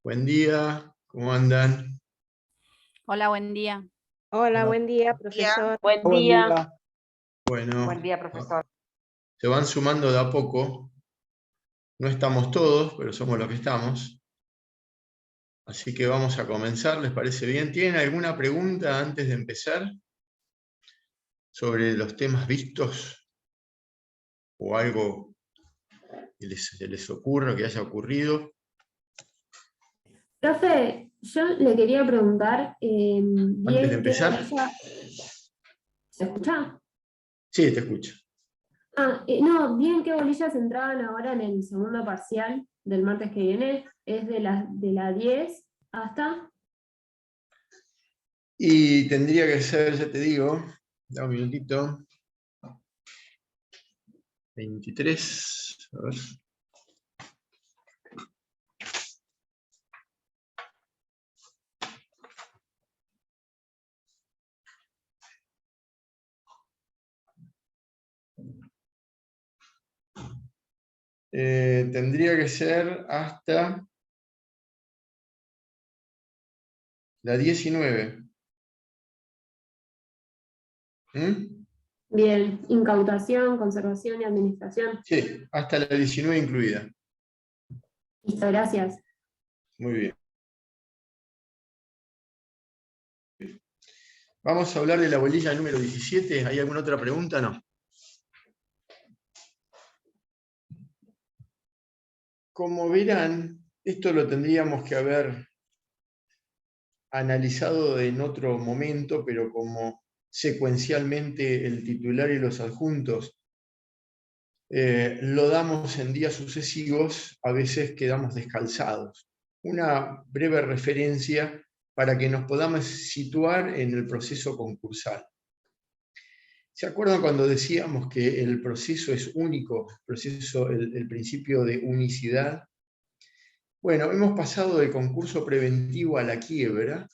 Buen día, ¿cómo andan? Hola, buen día. Hola, Hola, buen día, profesor. buen Buen día. día. Bueno, Buen día, profesor. se van sumando de a poco. No estamos todos, pero somos los que estamos. Así que vamos a comenzar, ¿les parece bien? ¿Tienen alguna pregunta antes de empezar sobre los temas vistos? ¿O algo que les ocurra, que haya ocurrido? Profe, yo le quería preguntar, Antes de bien qué empezar, bolilla... ¿Se escucha? sí, te escucho. No, bien qué bolillas entraban ahora en el segundo parcial del martes que viene. Es de la 10 hasta... Y tendría que ser, ya te digo, da un minutito. 23, a ver. Tendría que ser hasta la 19. ¿Mm? Bien, incautación, conservación y administración. Sí, hasta la 19 incluida. Listo, gracias. Muy bien. Vamos a hablar de la bolilla número 17. ¿Hay alguna otra pregunta? No. Como verán, esto lo tendríamos que haber analizado en otro momento, pero como secuencialmente el titular y los adjuntos lo damos en días sucesivos, a veces quedamos descalzados. Una breve referencia para que nos podamos situar en el proceso concursal. ¿Se acuerdan cuando decíamos que el proceso es único, el principio de unicidad? Bueno, hemos pasado del concurso preventivo a la quiebra.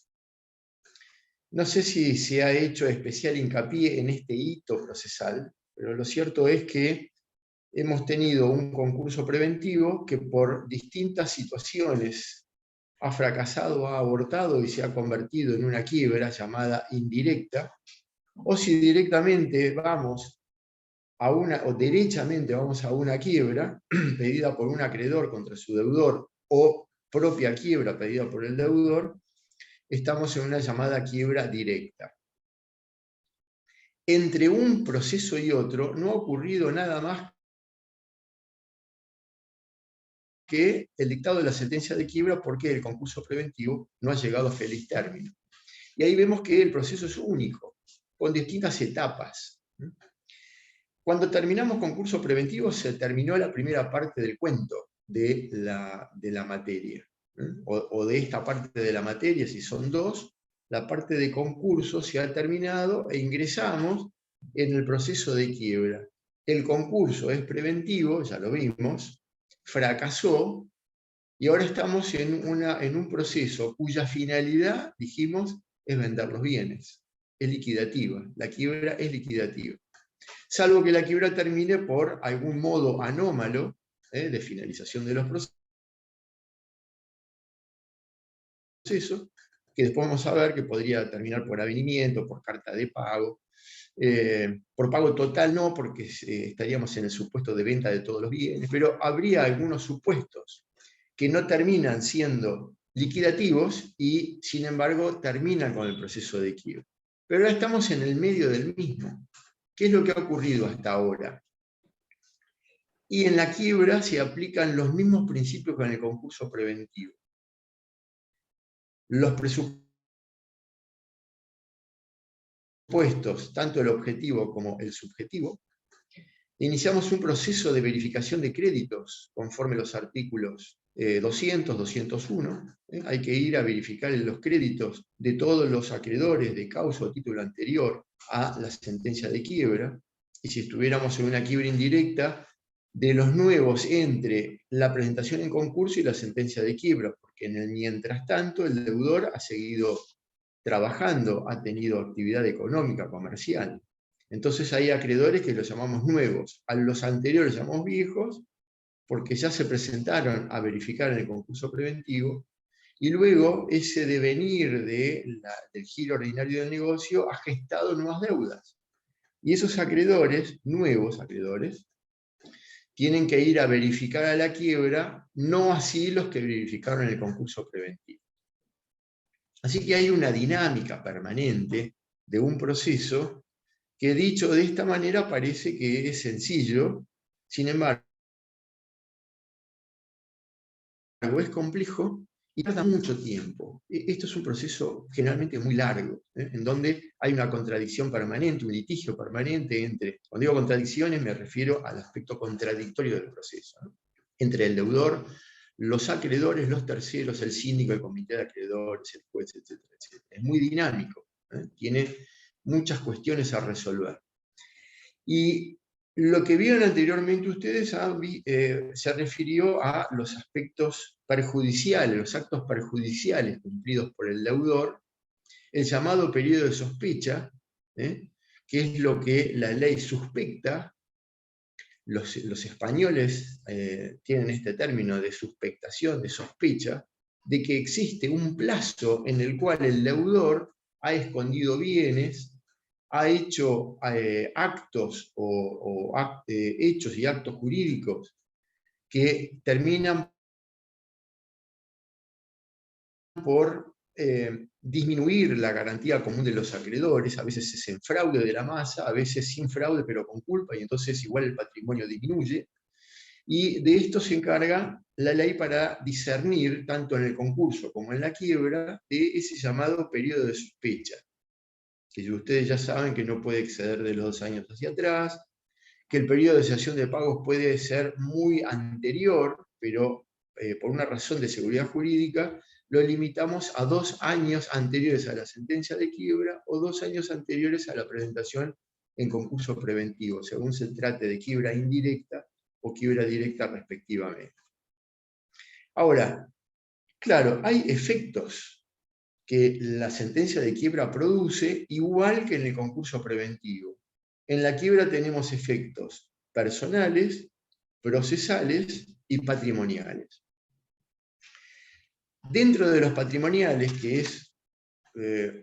No sé si se ha hecho especial hincapié en este hito procesal, pero lo cierto es que hemos tenido un concurso preventivo que por distintas situaciones ha fracasado, ha abortado y se ha convertido en una quiebra llamada indirecta, o si directamente vamos o derechamente vamos a una quiebra pedida por un acreedor contra su deudor o propia quiebra pedida por el deudor, estamos en una llamada quiebra directa. Entre un proceso y otro no ha ocurrido nada más que el dictado de la sentencia de quiebra porque el concurso preventivo no ha llegado a feliz término. Y ahí vemos que el proceso es único, con distintas etapas. Cuando terminamos concurso preventivo se terminó la primera parte del cuento de la materia, o de esta parte de la materia, si son dos, la parte de concurso se ha terminado e ingresamos en el proceso de quiebra. El concurso es preventivo, ya lo vimos, fracasó, y ahora estamos en un proceso cuya finalidad, dijimos, es vender los bienes. Es liquidativa, la quiebra es liquidativa. Salvo que la quiebra termine por algún modo anómalo de finalización de los procesos, que después vamos a ver que podría terminar por avenimiento, por carta de pago. Por pago total no, porque estaríamos en el supuesto de venta de todos los bienes, pero habría algunos supuestos que no terminan siendo liquidativos y, sin embargo, terminan con el proceso de quiebra. Pero ahora estamos en el medio del mismo. ¿Qué es lo que ha ocurrido hasta ahora? Y en la quiebra se aplican los mismos principios que en el concurso preventivo. Los presupuestos, tanto el objetivo como el subjetivo, iniciamos un proceso de verificación de créditos conforme los artículos 200, 201. Hay que ir a verificar los créditos de todos los acreedores de causa o título anterior a la sentencia de quiebra. Y si estuviéramos en una quiebra indirecta, de los nuevos entre la presentación en concurso y la sentencia de quiebra, porque en el mientras tanto el deudor ha seguido trabajando, ha tenido actividad económica, comercial. Entonces hay acreedores que los llamamos nuevos, a los anteriores llamamos viejos, porque ya se presentaron a verificar en el concurso preventivo, Y luego ese devenir del giro ordinario del negocio ha gestado nuevas deudas. Y esos acreedores, nuevos acreedores, tienen que ir a verificar a la quiebra, no así los que verificaron el concurso preventivo. Así que hay una dinámica permanente de un proceso que, dicho de esta manera, parece que es sencillo, sin embargo, es complejo y tarda mucho tiempo. Esto es un proceso generalmente muy largo, en donde hay una contradicción permanente, un litigio permanente entre, cuando digo contradicciones me refiero al aspecto contradictorio del proceso, ¿no? Entre el deudor, los acreedores, los terceros, el síndico, el comité de acreedores, el juez, etcétera, etcétera. Es muy dinámico, tiene muchas cuestiones a resolver. Y lo que vieron anteriormente ustedes se refirió a los aspectos perjudiciales, los actos perjudiciales cumplidos por el deudor, el llamado periodo de sospecha, que es lo que la ley suspecta. Los españoles tienen este término de suspectación, de sospecha, de que existe un plazo en el cual el deudor ha escondido bienes, ha hecho actos hechos y actos jurídicos que terminan por disminuir la garantía común de los acreedores. A veces es en fraude de la masa, a veces sin fraude pero con culpa, y entonces igual el patrimonio disminuye. Y de esto se encarga la ley para discernir, tanto en el concurso como en la quiebra, de ese llamado periodo de sospecha, que ustedes ya saben que no puede exceder de los 2 años hacia atrás, que el periodo de cesación de pagos puede ser muy anterior, pero por una razón de seguridad jurídica lo limitamos a 2 años anteriores a la sentencia de quiebra o 2 años anteriores a la presentación en concurso preventivo, según se trate de quiebra indirecta o quiebra directa respectivamente. Ahora, claro, hay efectos que la sentencia de quiebra produce, igual que en el concurso preventivo. En la quiebra tenemos efectos personales, procesales y patrimoniales. Dentro de los patrimoniales, que es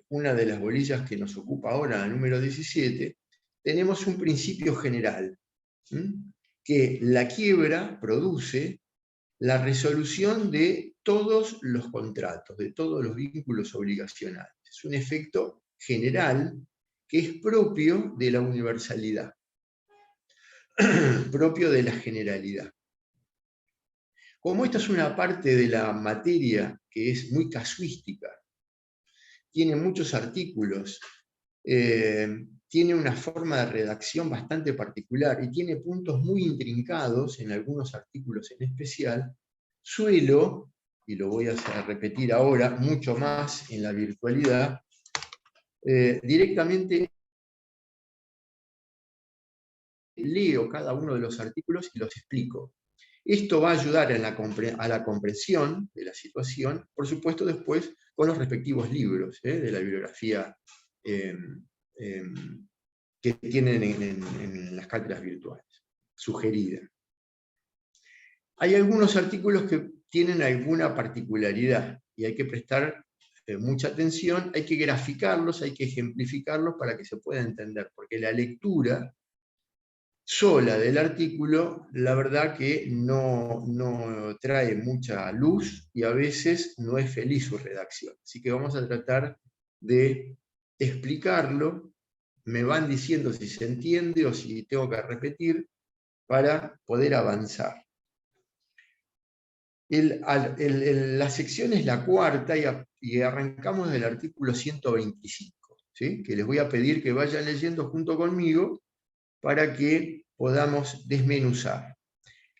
una de las bolillas que nos ocupa ahora, la número 17, tenemos un principio general, que la quiebra produce la resolución de todos los contratos, de todos los vínculos obligacionales. Es un efecto general que es propio de la universalidad, propio de la generalidad. Como esta es una parte de la materia que es muy casuística, tiene muchos artículos, tiene una forma de redacción bastante particular y tiene puntos muy intrincados en algunos artículos en especial, suelo, y lo voy a repetir ahora, mucho más en la virtualidad, directamente leo cada uno de los artículos y los explico. Esto va a ayudar a la comprensión de la situación, por supuesto después con los respectivos libros de la bibliografía que tienen en las cátedras virtuales, sugerida. Hay algunos artículos que tienen alguna particularidad y hay que prestar mucha atención, hay que graficarlos, hay que ejemplificarlos para que se pueda entender, porque la lectura sola del artículo, la verdad que no trae mucha luz y a veces no es feliz su redacción. Así que vamos a tratar de explicarlo, me van diciendo si se entiende o si tengo que repetir para poder avanzar. La sección es la cuarta y arrancamos del artículo 125, ¿sí? Que les voy a pedir que vayan leyendo junto conmigo para que podamos desmenuzar.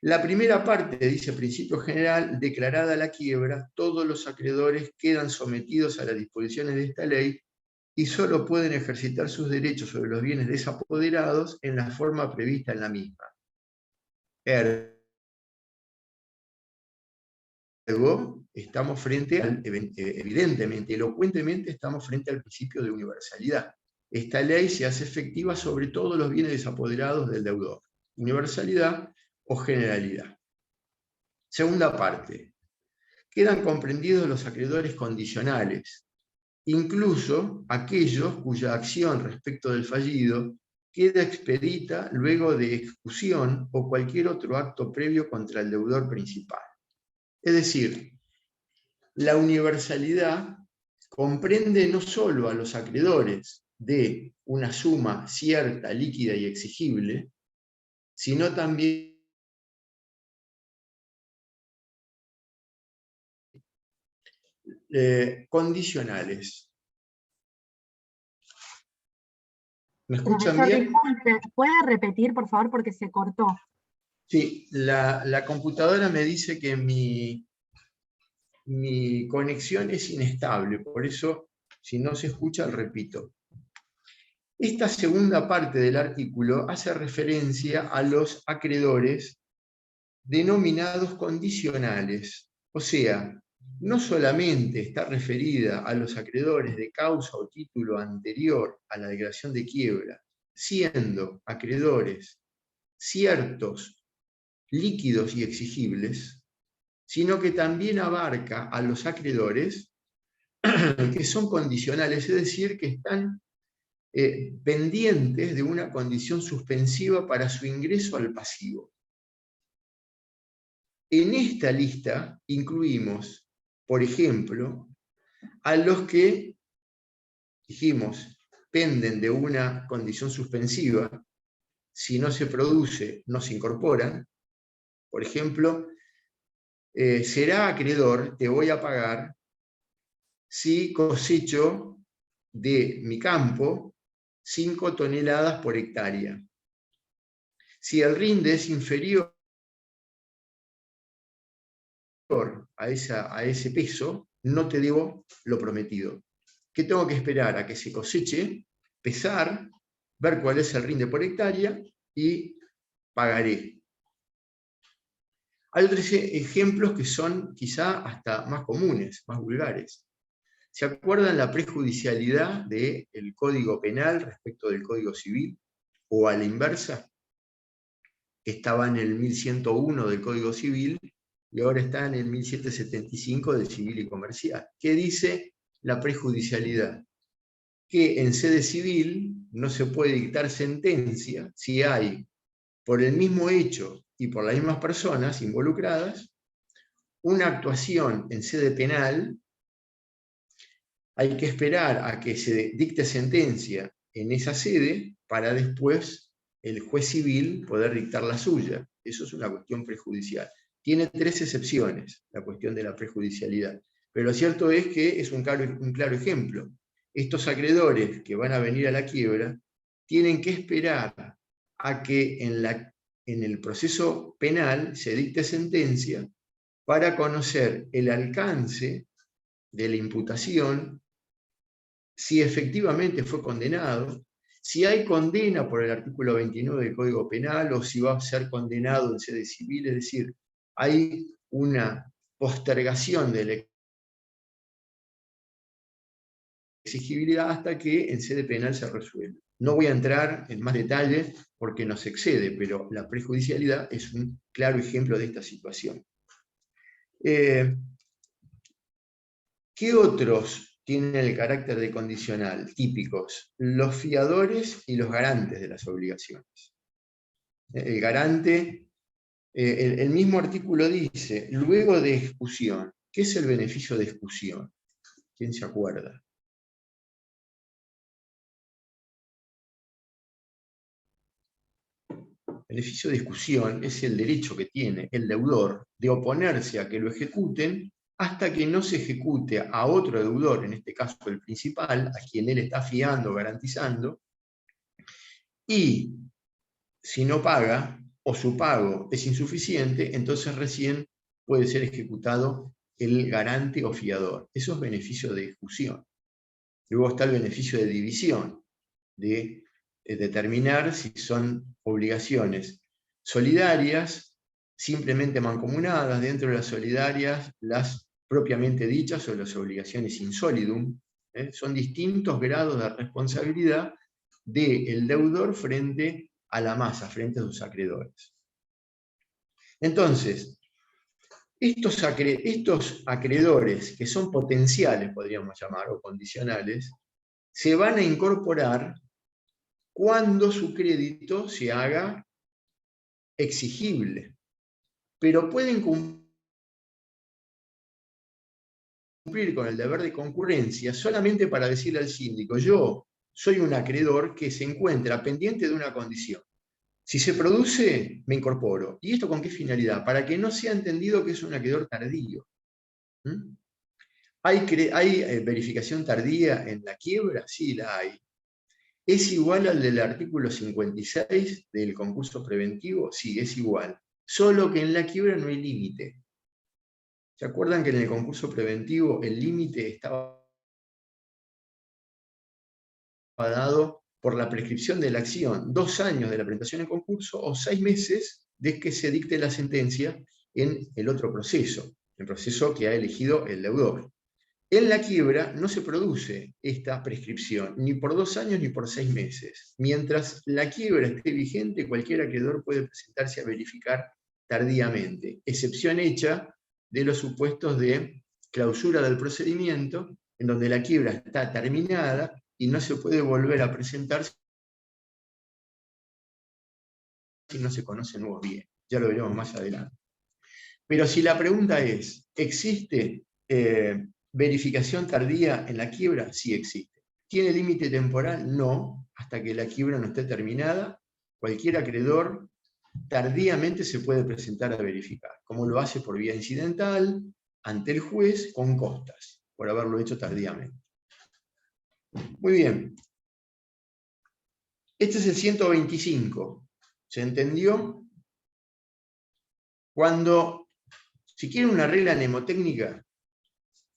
La primera parte dice: principio general, declarada la quiebra, todos los acreedores quedan sometidos a las disposiciones de esta ley y solo pueden ejercitar sus derechos sobre los bienes desapoderados en la forma prevista en la misma. Luego, estamos frente evidentemente, elocuentemente, estamos frente al principio de universalidad. Esta ley se hace efectiva sobre todos los bienes desapoderados del deudor. Universalidad o generalidad. Segunda parte. quedan comprendidos los acreedores condicionales, incluso aquellos cuya acción respecto del fallido queda expedita luego de ejecución o cualquier otro acto previo contra el deudor principal. Es decir, la universalidad comprende no solo a los acreedores de una suma cierta, líquida y exigible, sino también condicionales. ¿Me escuchan Profesor, bien? disculpe, ¿puede repetir, por favor, porque se cortó? Sí, la computadora me dice que mi conexión es inestable, por eso, si no se escucha, repito. Esta segunda parte del artículo hace referencia a los acreedores denominados condicionales, o sea, no solamente está referida a los acreedores de causa o título anterior a la declaración de quiebra, siendo acreedores ciertos, líquidos y exigibles, sino que también abarca a los acreedores que son condicionales, es decir, que están pendientes de una condición suspensiva para su ingreso al pasivo. En esta lista incluimos, por ejemplo, a los que, dijimos, penden de una condición suspensiva, si no se produce, no se incorporan. Por ejemplo, será acreedor, te voy a pagar, si cosecho de mi campo 5 toneladas por hectárea. Si el rinde es inferior a ese peso, no te debo lo prometido. ¿Qué tengo que esperar? A que se coseche, pesar, ver cuál es el rinde por hectárea y pagaré. Hay otros ejemplos que son quizá hasta más comunes, más vulgares. ¿Se acuerdan la prejudicialidad del Código Penal respecto del Código Civil? O a la inversa, que estaba en el 1101 del Código Civil y ahora está en el 1775 del Civil y Comercial. ¿Qué dice la prejudicialidad? Que en sede civil no se puede dictar sentencia si hay, por el mismo hecho y por las mismas personas involucradas, una actuación en sede penal. Hay que esperar a que se dicte sentencia en esa sede para después el juez civil poder dictar la suya. Eso es una cuestión prejudicial. Tiene 3 excepciones, la cuestión de la prejudicialidad. Pero lo cierto es que es un claro ejemplo. Estos acreedores que van a venir a la quiebra tienen que esperar a que en el proceso penal se dicte sentencia para conocer el alcance de la imputación, si efectivamente fue condenado, si hay condena por el artículo 29 del Código Penal o si va a ser condenado en sede civil, es decir, hay una postergación de la exigibilidad hasta que en sede penal se resuelve. No voy a entrar en más detalle porque nos excede, pero la prejudicialidad es un claro ejemplo de esta situación. ¿Qué otros tienen el carácter de condicional? Típicos, los fiadores y los garantes de las obligaciones. El garante, el mismo artículo dice, luego de ejecución, ¿qué es el beneficio de ejecución? ¿Quién se acuerda? El beneficio de ejecución es el derecho que tiene el deudor de oponerse a que lo ejecuten hasta que no se ejecute a otro deudor, en este caso el principal, a quien él está fiando, garantizando, y si no paga o su pago es insuficiente, entonces recién puede ser ejecutado el garante o fiador. Eso es beneficio de ejecución. Luego está el beneficio de división, de determinar si son obligaciones solidarias, simplemente mancomunadas, dentro de las solidarias, las propiamente dichas o las obligaciones in solidum. Son distintos grados de responsabilidad del deudor frente a la masa, frente a sus acreedores. Entonces, Estos acreedores, que son potenciales, podríamos llamar, o condicionales, se van a incorporar cuando su crédito se haga exigible, pero pueden cumplir con el deber de concurrencia solamente para decirle al síndico: yo soy un acreedor que se encuentra pendiente de una condición. Si se produce, me incorporo. ¿Y esto con qué finalidad? Para que no sea entendido que es un acreedor tardío. ¿Mm? ¿Hay verificación tardía en la quiebra? Sí, la hay. ¿Es igual al del artículo 56 del concurso preventivo? Sí, es igual. Solo que en la quiebra no hay límite. ¿Se acuerdan que en el concurso preventivo el límite estaba dado por la prescripción de la acción? 2 años de la presentación en concurso o 6 meses de que se dicte la sentencia en el otro proceso, el proceso que ha elegido el deudor. En la quiebra no se produce esta prescripción, ni por 2 años ni por 6 meses. Mientras la quiebra esté vigente, cualquier acreedor puede presentarse a verificar tardíamente, excepción hecha de los supuestos de clausura del procedimiento, en donde la quiebra está terminada y no se puede volver a presentar si no se conocen nuevos bienes. Ya lo veremos más adelante. Pero si la pregunta es, ¿existe verificación tardía en la quiebra? Sí existe. ¿Tiene límite temporal? No, hasta que la quiebra no esté terminada. Cualquier acreedor tardíamente se puede presentar a verificar, como lo hace por vía incidental, ante el juez, con costas, por haberlo hecho tardíamente. Muy bien. Este es el 125. ¿Se entendió? Cuando, si quieren una regla mnemotécnica,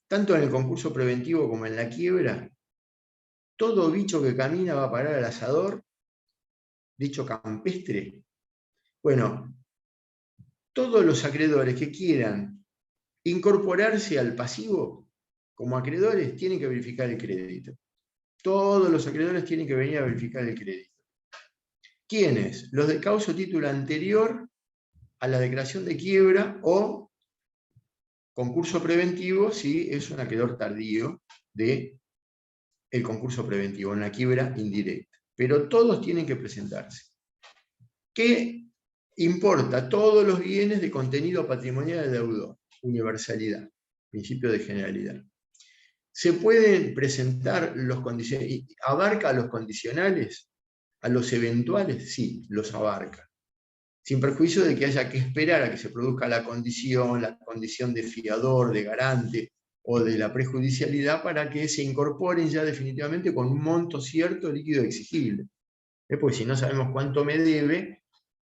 tanto en el concurso preventivo como en la quiebra, todo bicho que camina va a parar al asador, dicho campestre. Bueno, todos los acreedores que quieran incorporarse al pasivo como acreedores tienen que verificar el crédito. Todos los acreedores tienen que venir a verificar el crédito. ¿Quiénes? Los de causa o título anterior a la declaración de quiebra o concurso preventivo si es un acreedor tardío del concurso preventivo, en la quiebra indirecta. Pero todos tienen que presentarse. ¿Qué importa? Todos los bienes de contenido patrimonial del deudor. Universalidad, principio de generalidad. ¿Se pueden presentar los condicionales? ¿Abarca a los condicionales? ¿A los eventuales? Sí, los abarca. Sin perjuicio de que haya que esperar a que se produzca la condición de fiador, de garante o de la prejudicialidad para que se incorporen ya definitivamente con un monto cierto líquido exigible. Porque si no sabemos cuánto me debe,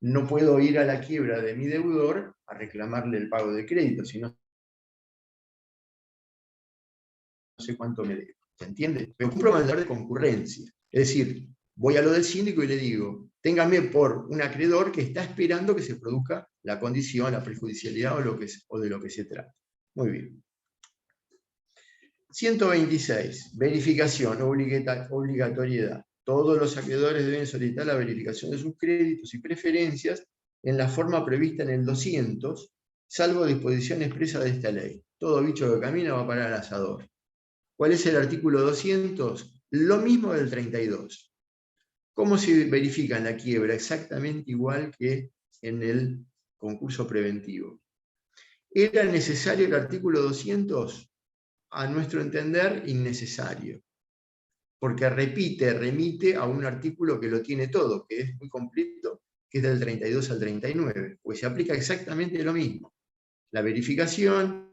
no puedo ir a la quiebra de mi deudor a reclamarle el pago de crédito, si no sé cuánto me debe. ¿Se entiende? Me cumplo con el deber de concurrencia. Es decir, voy a lo del síndico y le digo, téngame por un acreedor que está esperando que se produzca la condición, la prejudicialidad o de lo que se trata. Muy bien. 126. Verificación, obligatoriedad. Todos los acreedores deben solicitar la verificación de sus créditos y preferencias en la forma prevista en el 200, salvo disposición expresa de esta ley. Todo bicho que camina va a parar al asador. ¿Cuál es el artículo 200? Lo mismo del 32. ¿Cómo se verifica en la quiebra? Exactamente igual que en el concurso preventivo. ¿Era necesario el artículo 200? A nuestro entender, innecesario. Porque remite a un artículo que lo tiene todo, que es muy completo, que es del 32 al 39, pues se aplica exactamente lo mismo. La verificación,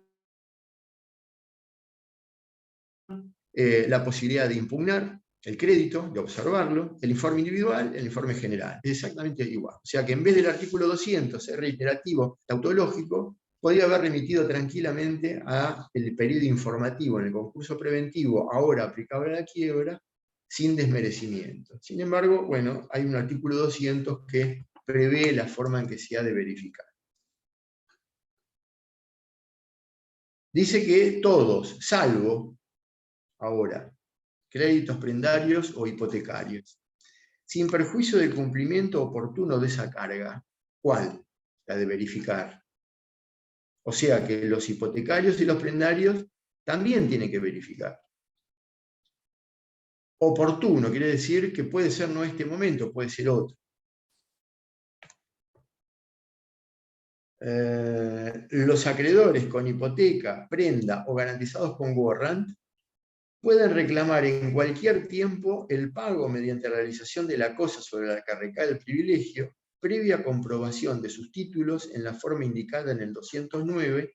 la posibilidad de impugnar el crédito, de observarlo, el informe individual, el informe general. Es exactamente igual. O sea que en vez del artículo 200 ser reiterativo, tautológico, podría haber remitido tranquilamente al periodo informativo en el concurso preventivo, ahora aplicable a la quiebra, sin desmerecimiento. Sin embargo, bueno, hay un artículo 200 que prevé la forma en que se ha de verificar. Dice que todos, salvo, ahora, créditos prendarios o hipotecarios, sin perjuicio del cumplimiento oportuno de esa carga. ¿Cuál? La de verificar. O sea que los hipotecarios y los prendarios también tienen que verificar. Oportuno quiere decir que puede ser no este momento, puede ser otro. Los acreedores con hipoteca, prenda o garantizados con warrant pueden reclamar en cualquier tiempo el pago mediante la realización de la cosa sobre la que recae el privilegio, previa comprobación de sus títulos en la forma indicada en el 209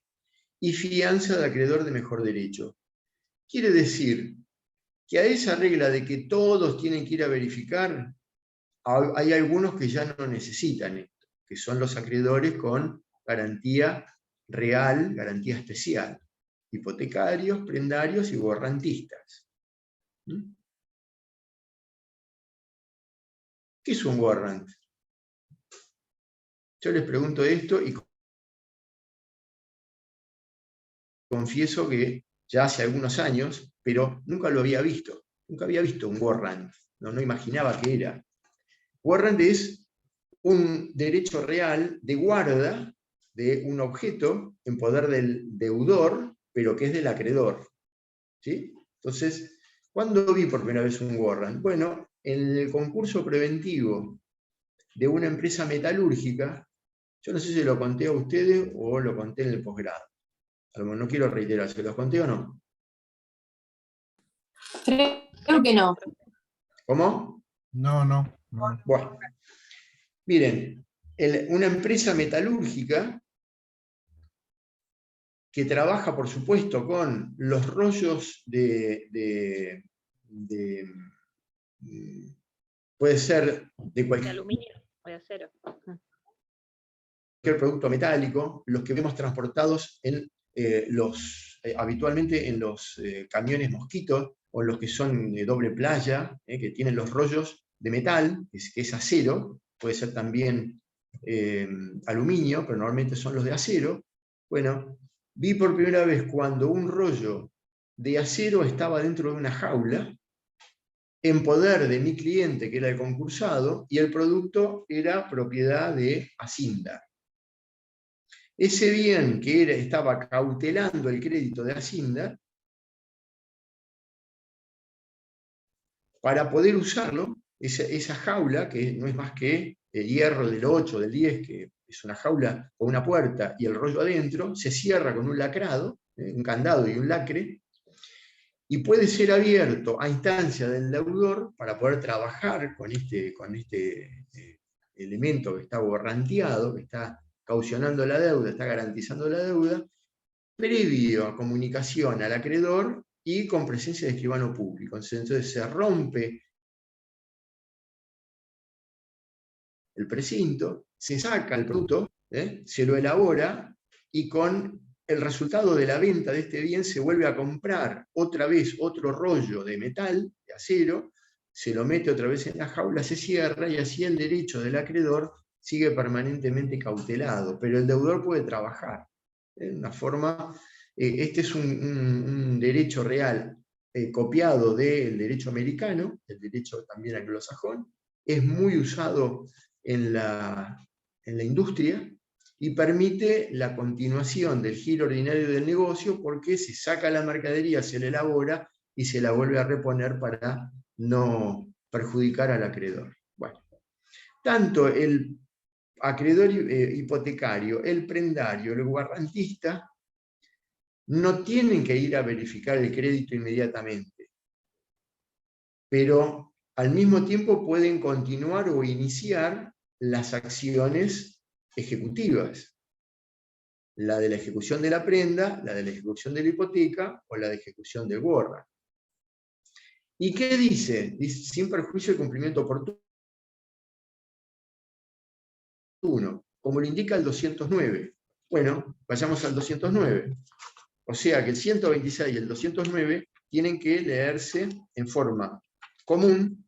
y fianza de acreedor de mejor derecho. Quiere decir que a esa regla de que todos tienen que ir a verificar, hay algunos que ya no necesitan esto, que son los acreedores con garantía real, garantía especial. Hipotecarios, prendarios y warrantistas. ¿Qué es un warrant? Yo les pregunto esto y confieso que ya hace algunos años, pero nunca lo había visto. Nunca había visto un warrant. No imaginaba qué era. Warrant es un derecho real de guarda de un objeto en poder del deudor, pero que es del acreedor. ¿Sí? Entonces, ¿cuándo vi por primera vez un warrant? Bueno, en el concurso preventivo de una empresa metalúrgica, yo no sé si lo conté a ustedes o lo conté en el posgrado. No quiero reiterar, ¿se los conté o no? Creo que no. ¿Cómo? No. Bueno, miren, una empresa metalúrgica que trabaja, por supuesto, con los rollos puede ser de cualquier aluminio o de acero. Producto metálico, los que vemos transportados en habitualmente en los camiones mosquitos, o los que son de doble playa, que tienen los rollos de metal, que es acero, puede ser también aluminio, pero normalmente son los de acero. Bueno, vi por primera vez cuando un rollo de acero estaba dentro de una jaula, en poder de mi cliente, que era el concursado, y el producto era propiedad de Hacienda. Ese bien que estaba cautelando el crédito de Hacienda, para poder usarlo, esa jaula, que no es más que el hierro del 8, del 10, que es una jaula con una puerta y el rollo adentro, se cierra con un lacrado, un candado y un lacre, y puede ser abierto a instancia del deudor para poder trabajar con este elemento que está warranteado, que está caucionando la deuda, está garantizando la deuda, previo a comunicación al acreedor y con presencia de escribano público. Entonces se rompe el precinto, se saca el producto, se lo elabora y con el resultado de la venta de este bien se vuelve a comprar otra vez otro rollo de metal, de acero, se lo mete otra vez en la jaula, se cierra y así el derecho del acreedor sigue permanentemente cautelado, pero el deudor puede trabajar. De una forma, este es un derecho real copiado del derecho americano, el derecho también anglosajón, es muy usado en la industria, y permite la continuación del giro ordinario del negocio porque se saca la mercadería, se la elabora y se la vuelve a reponer para no perjudicar al acreedor. Bueno, tanto el acreedor hipotecario, el prendario, el guarantista, no tienen que ir a verificar el crédito inmediatamente, pero al mismo tiempo pueden continuar o iniciar las acciones ejecutivas, la de la ejecución de la prenda, la de la ejecución de la hipoteca o la de ejecución del warrant. ¿Y qué dice? Dice, sin perjuicio del cumplimiento oportuno, como lo indica el 209. Bueno, vayamos al 209. O sea que el 126 y el 209 tienen que leerse en forma común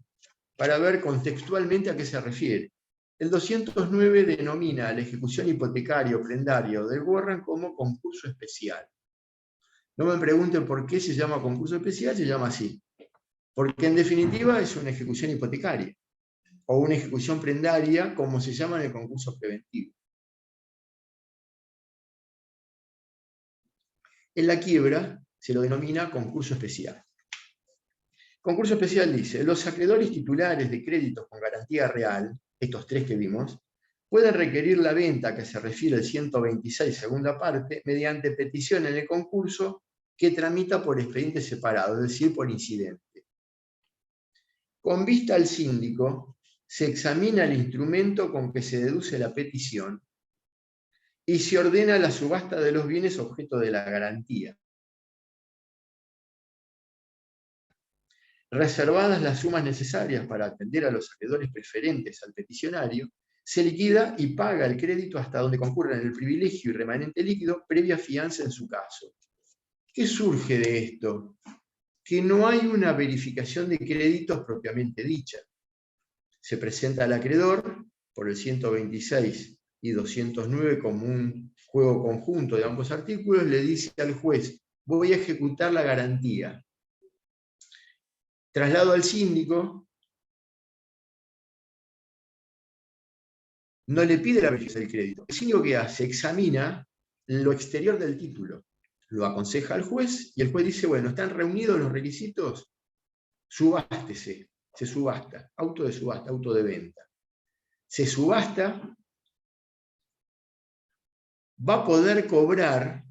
para ver contextualmente a qué se refiere. El 209 denomina a la ejecución hipotecaria o prendaria o del warrant como concurso especial. No me pregunten por qué se llama concurso especial, se llama así. Porque en definitiva es una ejecución hipotecaria o una ejecución prendaria como se llama en el concurso preventivo. En la quiebra se lo denomina concurso especial. Concurso especial dice, los acreedores titulares de créditos con garantía real, estos tres que vimos, pueden requerir la venta que se refiere al 126 segunda parte mediante petición en el concurso que tramita por expediente separado, es decir, por incidente. Con vista al síndico, se examina el instrumento con que se deduce la petición y se ordena la subasta de los bienes objeto de la garantía. Reservadas las sumas necesarias para atender a los acreedores preferentes al peticionario, se liquida y paga el crédito hasta donde concurran el privilegio y remanente líquido previa fianza en su caso. ¿Qué surge de esto? Que no hay una verificación de créditos propiamente dicha. Se presenta al acreedor por el 126 y 209 como un juego conjunto de ambos artículos, le dice al juez, voy a ejecutar la garantía. Traslado al síndico, no le pide la verificación del crédito. El síndico, ¿qué hace? Examina lo exterior del título, lo aconseja al juez y el juez dice, bueno, ¿están reunidos los requisitos? Subástese, se subasta, auto de subasta, auto de venta. Se subasta, va a poder cobrar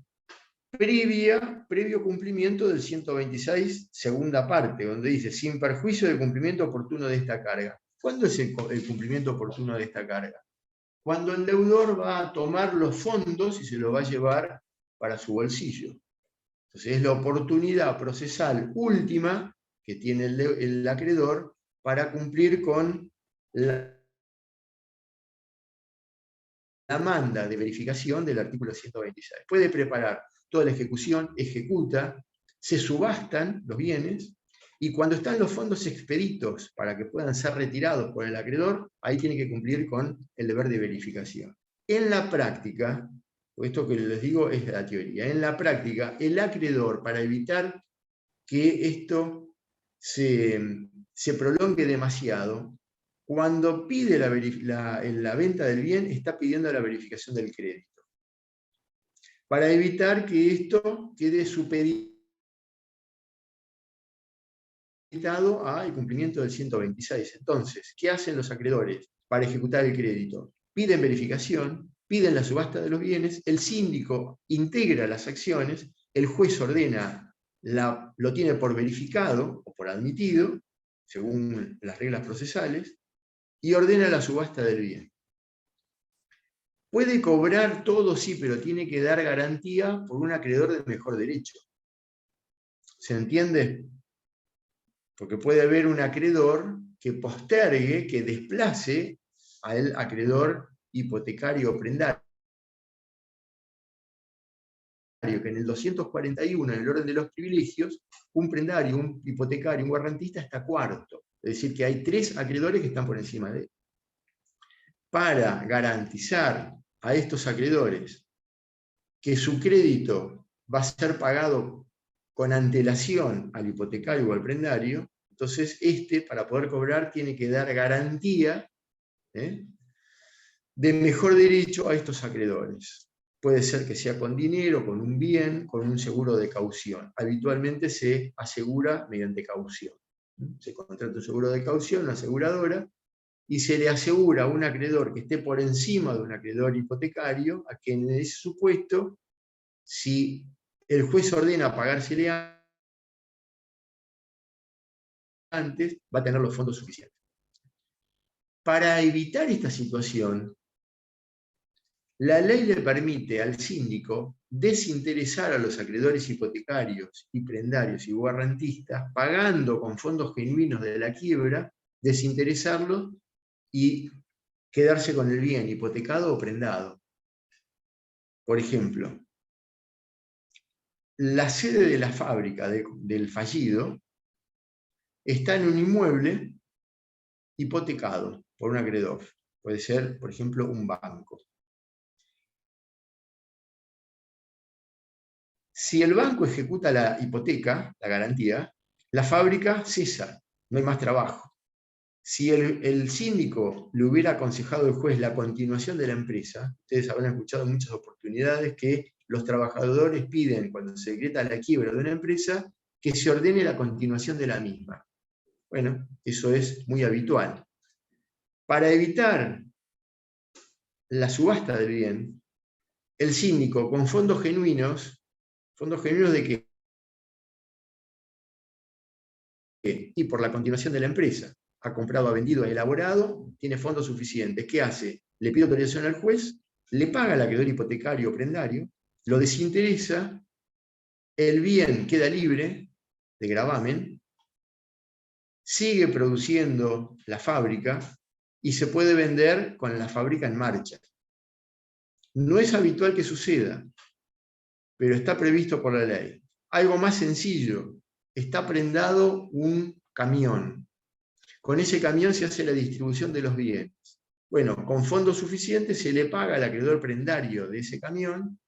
previo cumplimiento del 126, segunda parte, donde dice, sin perjuicio del cumplimiento oportuno de esta carga. ¿Cuándo es el cumplimiento oportuno de esta carga? Cuando el deudor va a tomar los fondos y se los va a llevar para su bolsillo. Entonces es la oportunidad procesal última que tiene el acreedor para cumplir con la manda de verificación del artículo 126. Puede preparar toda la ejecución, ejecuta, se subastan los bienes, y cuando están los fondos expeditos para que puedan ser retirados por el acreedor, ahí tiene que cumplir con el deber de verificación. En la práctica, esto que les digo es la teoría, en la práctica, el acreedor, para evitar que esto se prolongue demasiado, cuando pide la venta del bien, está pidiendo la verificación del crédito. Para evitar que esto quede supeditado al cumplimiento del 126. Entonces, ¿qué hacen los acreedores para ejecutar el crédito? Piden verificación, piden la subasta de los bienes, el síndico integra las acciones, el juez ordena, lo tiene por verificado o por admitido, según las reglas procesales, y ordena la subasta del bien. Puede cobrar todo, sí, pero tiene que dar garantía por un acreedor de mejor derecho. ¿Se entiende? Porque puede haber un acreedor que postergue, que desplace al acreedor hipotecario o prendario, que en el 241, en el orden de los privilegios, un prendario, un hipotecario, un garantista está cuarto. Es decir, que hay 3 acreedores que están por encima de él. Para garantizar a estos acreedores que su crédito va a ser pagado con antelación al hipotecario o al prendario, entonces para poder cobrar, tiene que dar garantía de mejor derecho a estos acreedores. Puede ser que sea con dinero, con un bien, con un seguro de caución. Habitualmente se asegura mediante caución. Se contrata un seguro de caución, una aseguradora, y se le asegura a un acreedor que esté por encima de un acreedor hipotecario, a que en ese supuesto, si el juez ordena pagársele antes, va a tener los fondos suficientes. Para evitar esta situación, la ley le permite al síndico desinteresar a los acreedores hipotecarios y prendarios y guardantistas, pagando con fondos genuinos de la quiebra, desinteresarlos y quedarse con el bien hipotecado o prendado. Por ejemplo, la sede de la fábrica del fallido está en un inmueble hipotecado por un acreedor. Puede ser, por ejemplo, un banco. Si el banco ejecuta la hipoteca, la garantía, la fábrica cesa, no hay más trabajo. Si el síndico le hubiera aconsejado al juez la continuación de la empresa, ustedes habrán escuchado en muchas oportunidades que los trabajadores piden, cuando se decreta la quiebra de una empresa, que se ordene la continuación de la misma. Bueno, eso es muy habitual. Para evitar la subasta del bien, el síndico con fondos genuinos de qué? Y por la continuación de la empresa, ha comprado, ha vendido, ha elaborado, tiene fondos suficientes. ¿Qué hace? Le pide autorización al juez, le paga al acreedor hipotecario o prendario, lo desinteresa, el bien queda libre de gravamen, sigue produciendo la fábrica y se puede vender con la fábrica en marcha. No es habitual que suceda, pero está previsto por la ley. Algo más sencillo, está prendado un camión. Con ese camión se hace la distribución de los bienes. Bueno, con fondos suficientes se le paga al acreedor prendario de ese camión,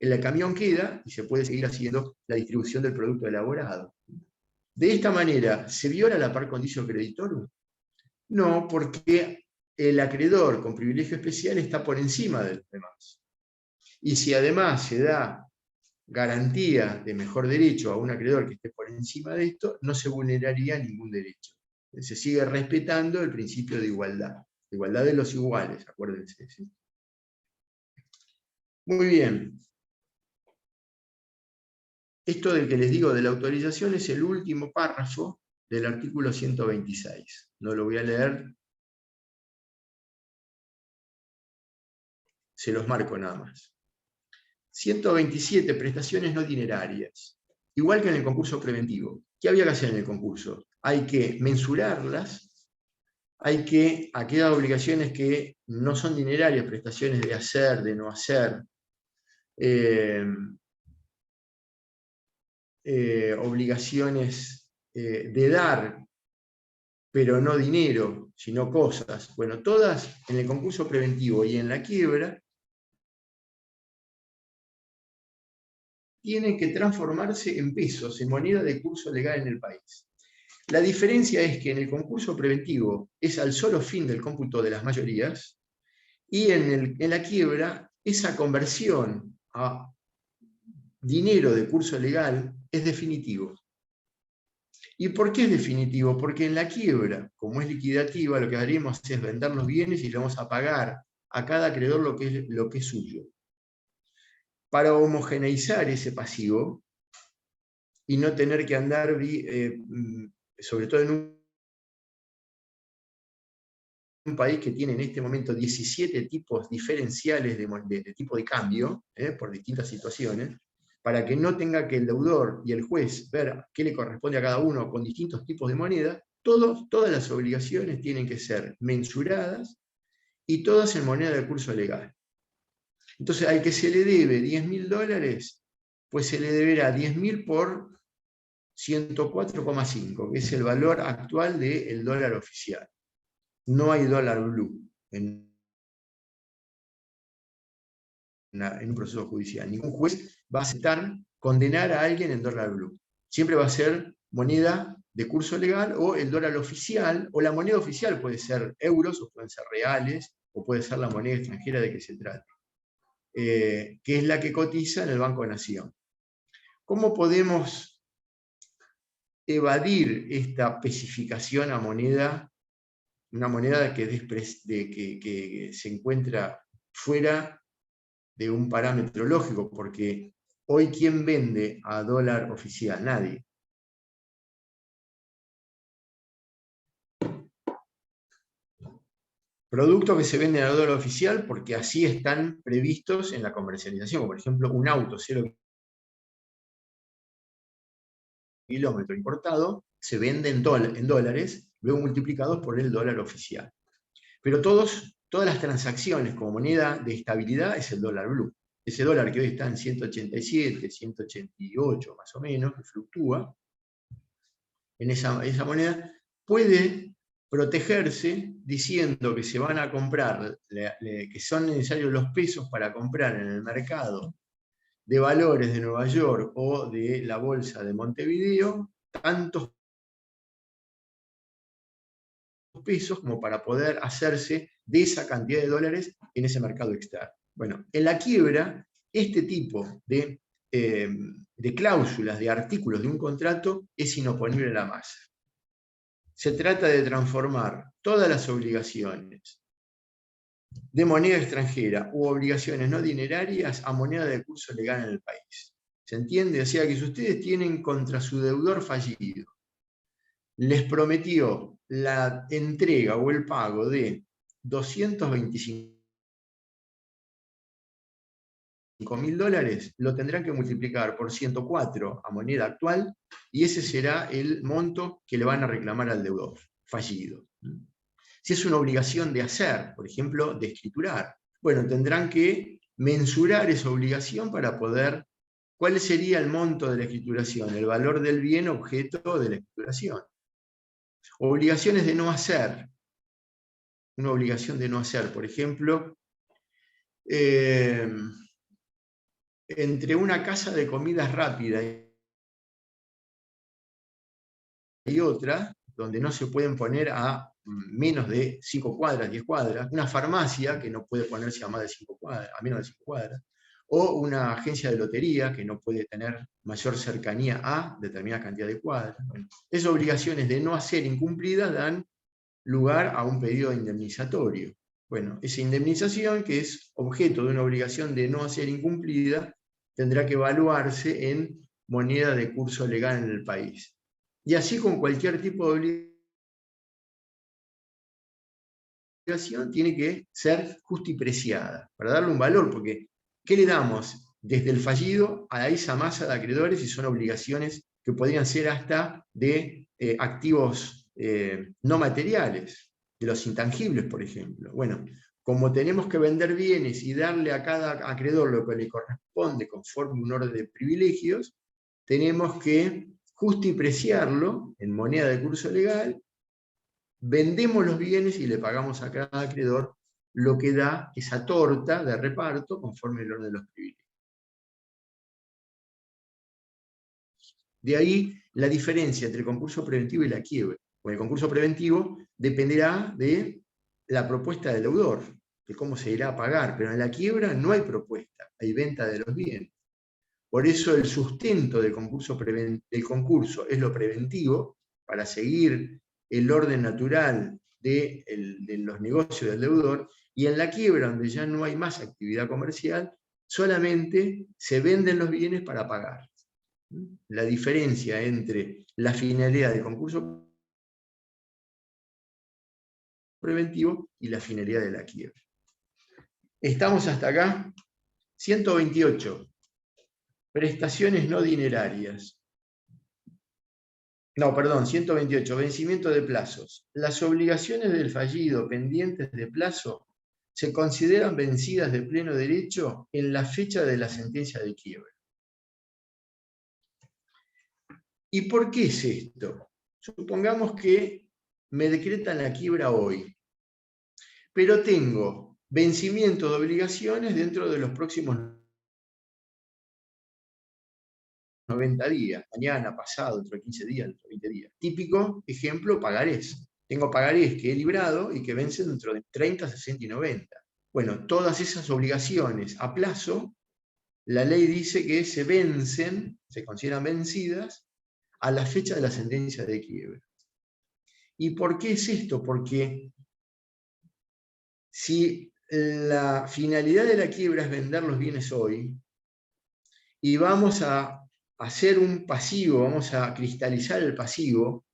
el camión queda y se puede seguir haciendo la distribución del producto elaborado. De esta manera, ¿se viola la par condicio creditorum? No, porque el acreedor con privilegio especial está por encima de los demás. Y si además se da garantía de mejor derecho a un acreedor que esté por encima de esto, no se vulneraría ningún derecho. Se sigue respetando el principio de igualdad de los iguales, acuérdense. ¿Sí? Muy bien. Esto del que les digo de la autorización es el último párrafo del artículo 126. No lo voy a leer. Se los marco nada más. 127, prestaciones no dinerarias. Igual que en el concurso preventivo. ¿Qué había que hacer en el concurso? Hay que mensurarlas, hay que, aquellas obligaciones que no son dinerarias, prestaciones de hacer, de no hacer, obligaciones de dar, pero no dinero, sino cosas. Bueno, todas en el concurso preventivo y en la quiebra tienen que transformarse en pesos, en moneda de curso legal en el país. La diferencia es que en el concurso preventivo es al solo fin del cómputo de las mayorías, y en la quiebra esa conversión a dinero de curso legal es definitivo. ¿Y por qué es definitivo? Porque en la quiebra, como es liquidativa, lo que haremos es vender los bienes y le vamos a pagar a cada acreedor lo que es suyo. Para homogeneizar ese pasivo y no tener que andar, sobre todo en un país que tiene en este momento 17 tipos diferenciales de tipo de cambio, por distintas situaciones, para que no tenga que el deudor y el juez ver qué le corresponde a cada uno con distintos tipos de moneda, todas las obligaciones tienen que ser mensuradas y todas en moneda de curso legal. Entonces, al que se le debe $10.000, pues se le deberá 10.000 por 104,5, que es el valor actual del dólar oficial. No hay dólar blue en un proceso judicial. Ningún juez va a aceptar condenar a alguien en dólar blue. Siempre va a ser moneda de curso legal o el dólar oficial, o la moneda oficial puede ser euros, o pueden ser reales, o puede ser la moneda extranjera de que se trate, que es la que cotiza en el Banco Nación. ¿Cómo podemos evadir esta especificación a moneda, una moneda que se encuentra fuera de un parámetro lógico? Porque hoy, ¿quién vende a dólar oficial? Nadie. Productos que se venden a dólar oficial porque así están previstos en la comercialización, como por ejemplo un auto 0 kilómetro importado, se vende en dólares, luego multiplicados por el dólar oficial. Pero todas las transacciones como moneda de estabilidad es el dólar blue. Ese dólar que hoy está en 187, 188 más o menos, que fluctúa, en esa moneda, puede protegerse diciendo que se van a comprar, que son necesarios los pesos para comprar en el mercado de valores de Nueva York o de la bolsa de Montevideo, tantos pesos como para poder hacerse de esa cantidad de dólares en ese mercado externo. Bueno, en la quiebra, este tipo de cláusulas, de artículos de un contrato es inoponible a la masa. Se trata de transformar todas las obligaciones de moneda extranjera u obligaciones no dinerarias a moneda de curso legal en el país. ¿Se entiende? O sea que si ustedes tienen contra su deudor fallido, les prometió la entrega o el pago de 225.000 dólares, lo tendrán que multiplicar por 104 a moneda actual y ese será el monto que le van a reclamar al deudor fallido. Si es una obligación de hacer, por ejemplo, de escriturar, bueno, tendrán que mensurar esa obligación para poder, ¿cuál sería el monto de la escrituración? El valor del bien objeto de la escrituración. Obligaciones de no hacer. Una obligación de no hacer, por ejemplo, entre una casa de comidas rápidas y otra, donde no se pueden poner a menos de 5 cuadras, 10 cuadras, una farmacia que no puede ponerse a más de 5 cuadras, a menos de 5 cuadras, o una agencia de lotería que no puede tener mayor cercanía a determinada cantidad de cuadras. Bueno, esas obligaciones de no hacer incumplidas dan lugar a un pedido indemnizatorio. Bueno, esa indemnización, que es objeto de una obligación de no hacer incumplida, tendrá que evaluarse en moneda de curso legal en el país. Y así con cualquier tipo de obligación tiene que ser justipreciada, para darle un valor, porque ¿qué le damos desde el fallido a esa masa de acreedores si son obligaciones que podrían ser hasta de activos no materiales, de los intangibles, por ejemplo? Bueno, como tenemos que vender bienes y darle a cada acreedor lo que le corresponde conforme un orden de privilegios, tenemos que justipreciarlo en moneda de curso legal, vendemos los bienes y le pagamos a cada acreedor lo que da esa torta de reparto conforme el orden de los privilegios. De ahí la diferencia entre el concurso preventivo y la quiebra. Bueno, el concurso preventivo dependerá de la propuesta del deudor, de cómo se irá a pagar, pero en la quiebra no hay propuesta, hay venta de los bienes. Por eso el sustento del concurso es lo preventivo, para seguir el orden natural de los negocios del deudor, y en la quiebra, donde ya no hay más actividad comercial, solamente se venden los bienes para pagar. La diferencia entre la finalidad del concurso preventivo y la finalidad de la quiebra. ¿Estamos hasta acá? 128. Prestaciones no dinerarias. No, perdón, 128. Vencimiento de plazos. Las obligaciones del fallido pendientes de plazo se consideran vencidas de pleno derecho en la fecha de la sentencia de quiebra. ¿Y por qué es esto? Supongamos que me decretan la quiebra hoy, pero tengo vencimiento de obligaciones dentro de los próximos 90 días, mañana, pasado, dentro de 15 días, dentro de 20 días. Típico ejemplo, pagarés. Tengo pagarés que he librado y que vencen dentro de 30, 60 y 90. Bueno, todas esas obligaciones a plazo, la ley dice que se vencen, se consideran vencidas, a la fecha de la sentencia de quiebra. ¿Y por qué es esto? Porque si la finalidad de la quiebra es vender los bienes hoy, y vamos a hacer un pasivo, vamos a cristalizar el pasivo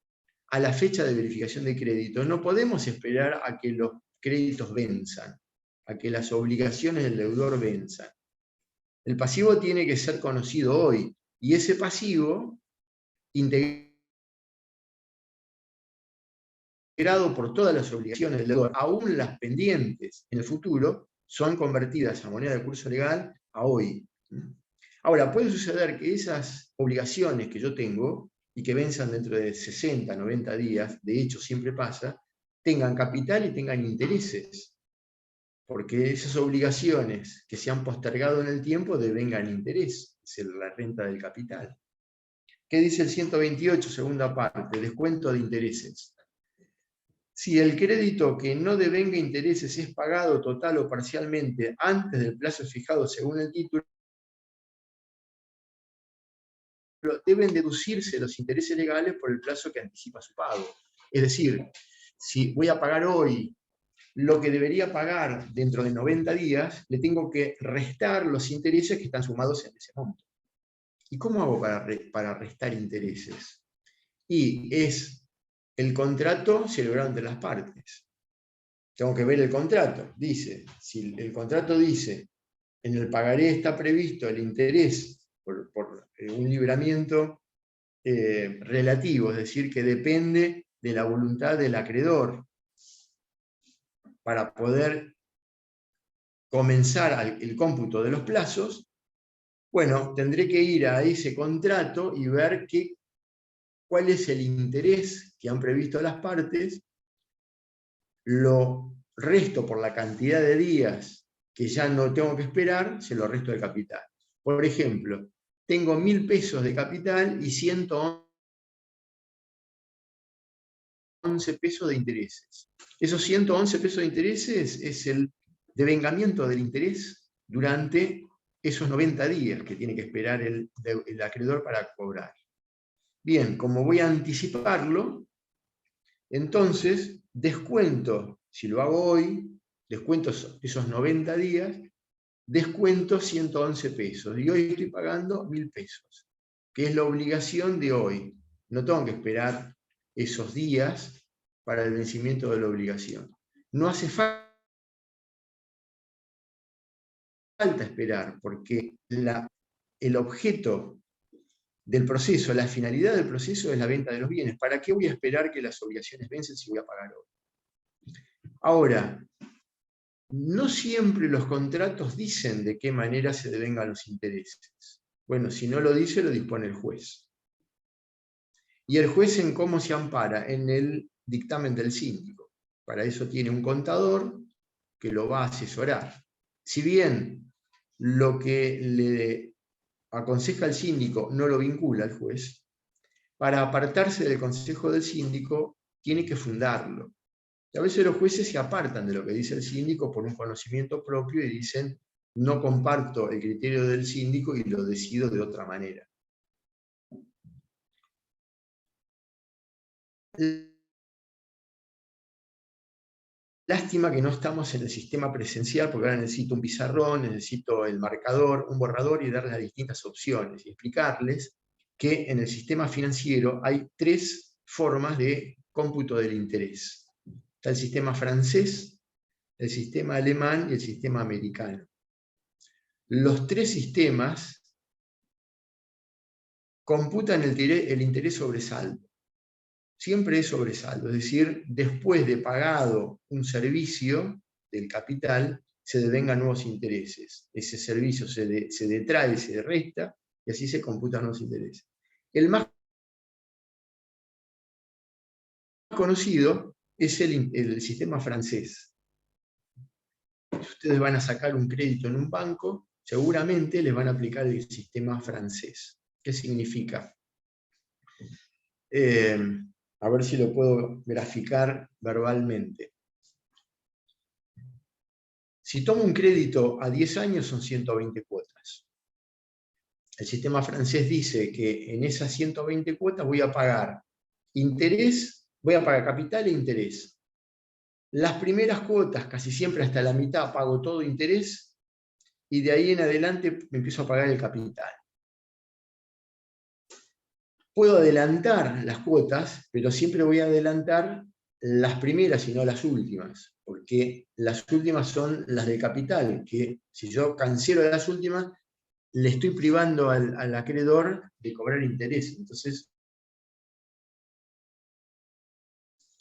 a la fecha de verificación de crédito, no podemos esperar a que los créditos venzan, a que las obligaciones del deudor venzan. El pasivo tiene que ser conocido hoy, y ese pasivo, integrado por todas las obligaciones del deudor, aún las pendientes en el futuro, son convertidas a moneda de curso legal a hoy. Ahora, puede suceder que esas obligaciones que yo tengo, y que venzan dentro de 60, 90 días, de hecho siempre pasa, tengan capital y tengan intereses, porque esas obligaciones que se han postergado en el tiempo devengan interés, es la renta del capital. ¿Qué dice el 128, segunda parte? Descuento de intereses. Si el crédito que no devenga intereses es pagado total o parcialmente antes del plazo fijado según el título, deben deducirse los intereses legales por el plazo que anticipa su pago. Es decir, si voy a pagar hoy lo que debería pagar dentro de 90 días, le tengo que restar los intereses que están sumados en ese monto. ¿Y cómo hago para restar intereses? Y es el contrato celebrado entre las partes. Tengo que ver el contrato. Dice, si el contrato dice, en el pagaré está previsto el interés por un libramiento relativo, es decir, que depende de la voluntad del acreedor para poder comenzar el cómputo de los plazos, bueno, tendré que ir a ese contrato y ver cuál es el interés que han previsto las partes, lo resto por la cantidad de días que ya no tengo que esperar, se lo resto de capital. Por ejemplo, tengo 1.000 pesos de capital y 111 pesos de intereses. Esos 111 pesos de intereses es el devengamiento del interés durante esos 90 días que tiene que esperar el acreedor para cobrar. Bien, como voy a anticiparlo, entonces descuento, si lo hago hoy, descuento esos 90 días, descuento 111 pesos. Y hoy estoy pagando 1.000 pesos, que es la obligación de hoy. No tengo que esperar esos días para el vencimiento de la obligación. No hace falta esperar, porque el objeto del proceso, la finalidad del proceso es la venta de los bienes. ¿Para qué voy a esperar que las obligaciones vencen si voy a pagar hoy? Ahora, no siempre los contratos dicen de qué manera se devengan los intereses. Bueno, si no lo dice, lo dispone el juez. ¿Y el juez en cómo se ampara? En el dictamen del síndico. Para eso tiene un contador que lo va a asesorar. Si bien lo que le aconseja el síndico no lo vincula al juez, para apartarse del consejo del síndico tiene que fundarlo. Y a veces los jueces se apartan de lo que dice el síndico por un conocimiento propio y dicen, no comparto el criterio del síndico y lo decido de otra manera. Lástima que no estamos en el sistema presencial, porque ahora necesito un pizarrón, necesito el marcador, un borrador y darles las distintas opciones y explicarles que en el sistema financiero hay 3 formas de cómputo del interés. Está el sistema francés, el sistema alemán y el sistema americano. Los 3 sistemas computan el interés sobre saldo. Siempre es sobresaldo, es decir, después de pagado un servicio del capital, se devengan nuevos intereses. Ese servicio se detrae, se resta, y así se computan nuevos intereses. El más conocido es el sistema francés. Si ustedes van a sacar un crédito en un banco, seguramente les van a aplicar el sistema francés. ¿Qué significa? A ver si lo puedo graficar verbalmente. Si tomo un crédito a 10 años son 120 cuotas. El sistema francés dice que en esas 120 cuotas voy a pagar interés, voy a pagar capital e interés. Las primeras cuotas, casi siempre hasta la mitad, pago todo interés y de ahí en adelante me empiezo a pagar el capital. Puedo adelantar las cuotas, pero siempre voy a adelantar las primeras y no las últimas, porque las últimas son las de capital, que si yo cancelo las últimas, le estoy privando al acreedor de cobrar interés. Entonces,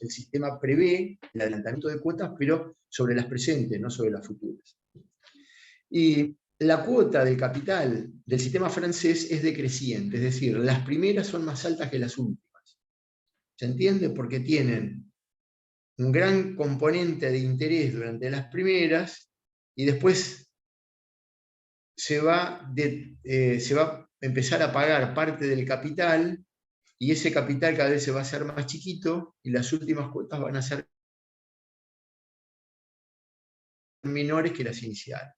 el sistema prevé el adelantamiento de cuotas, pero sobre las presentes, no sobre las futuras. Y la cuota de capital del sistema francés es decreciente, es decir, las primeras son más altas que las últimas. ¿Se entiende? Porque tienen un gran componente de interés durante las primeras y después se va a empezar a pagar parte del capital y ese capital cada vez se va a hacer más chiquito y las últimas cuotas van a ser menores que las iniciales.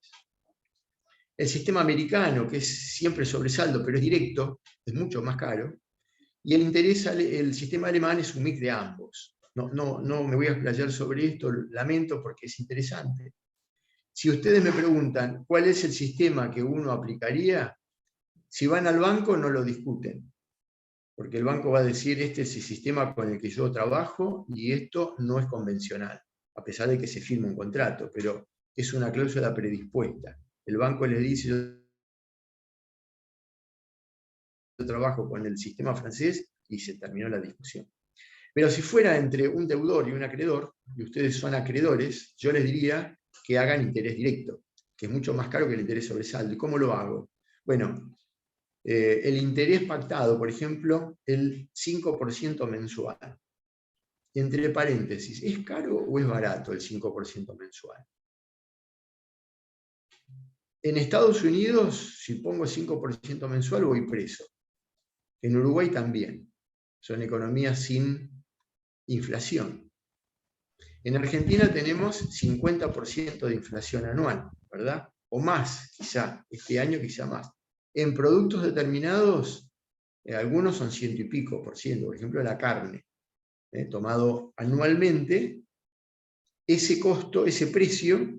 El sistema americano, que es siempre sobresaldo, pero es directo, es mucho más caro. Y el sistema alemán es un mix de ambos. No me voy a explayar sobre esto, lamento, porque es interesante. Si ustedes me preguntan cuál es el sistema que uno aplicaría, si van al banco no lo discuten, porque el banco va a decir, este es el sistema con el que yo trabajo y esto no es convencional, a pesar de que se firma un contrato, pero es una cláusula predispuesta. El banco le dice, yo trabajo con el sistema francés y se terminó la discusión. Pero si fuera entre un deudor y un acreedor, y ustedes son acreedores, yo les diría que hagan interés directo, que es mucho más caro que el interés sobresaldo. ¿Y cómo lo hago? Bueno, el interés pactado, por ejemplo, el 5% mensual. Entre paréntesis, ¿es caro o es barato el 5% mensual? En Estados Unidos, si pongo 5% mensual, voy preso. En Uruguay también. Son economías sin inflación. En Argentina tenemos 50% de inflación anual, ¿verdad? O más, quizá, este año quizá más. En productos determinados, algunos son 100 y pico por ciento, por ejemplo la carne, tomado anualmente, ese costo, ese precio,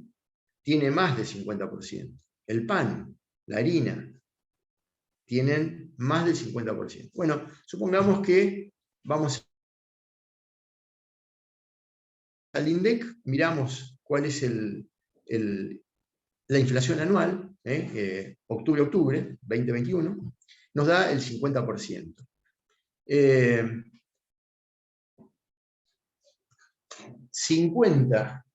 tiene más del 50%. El pan, la harina, tienen más del 50%. Bueno, supongamos que vamos al INDEC, miramos cuál es la inflación anual, octubre-octubre 2021, nos da el 50%. 50.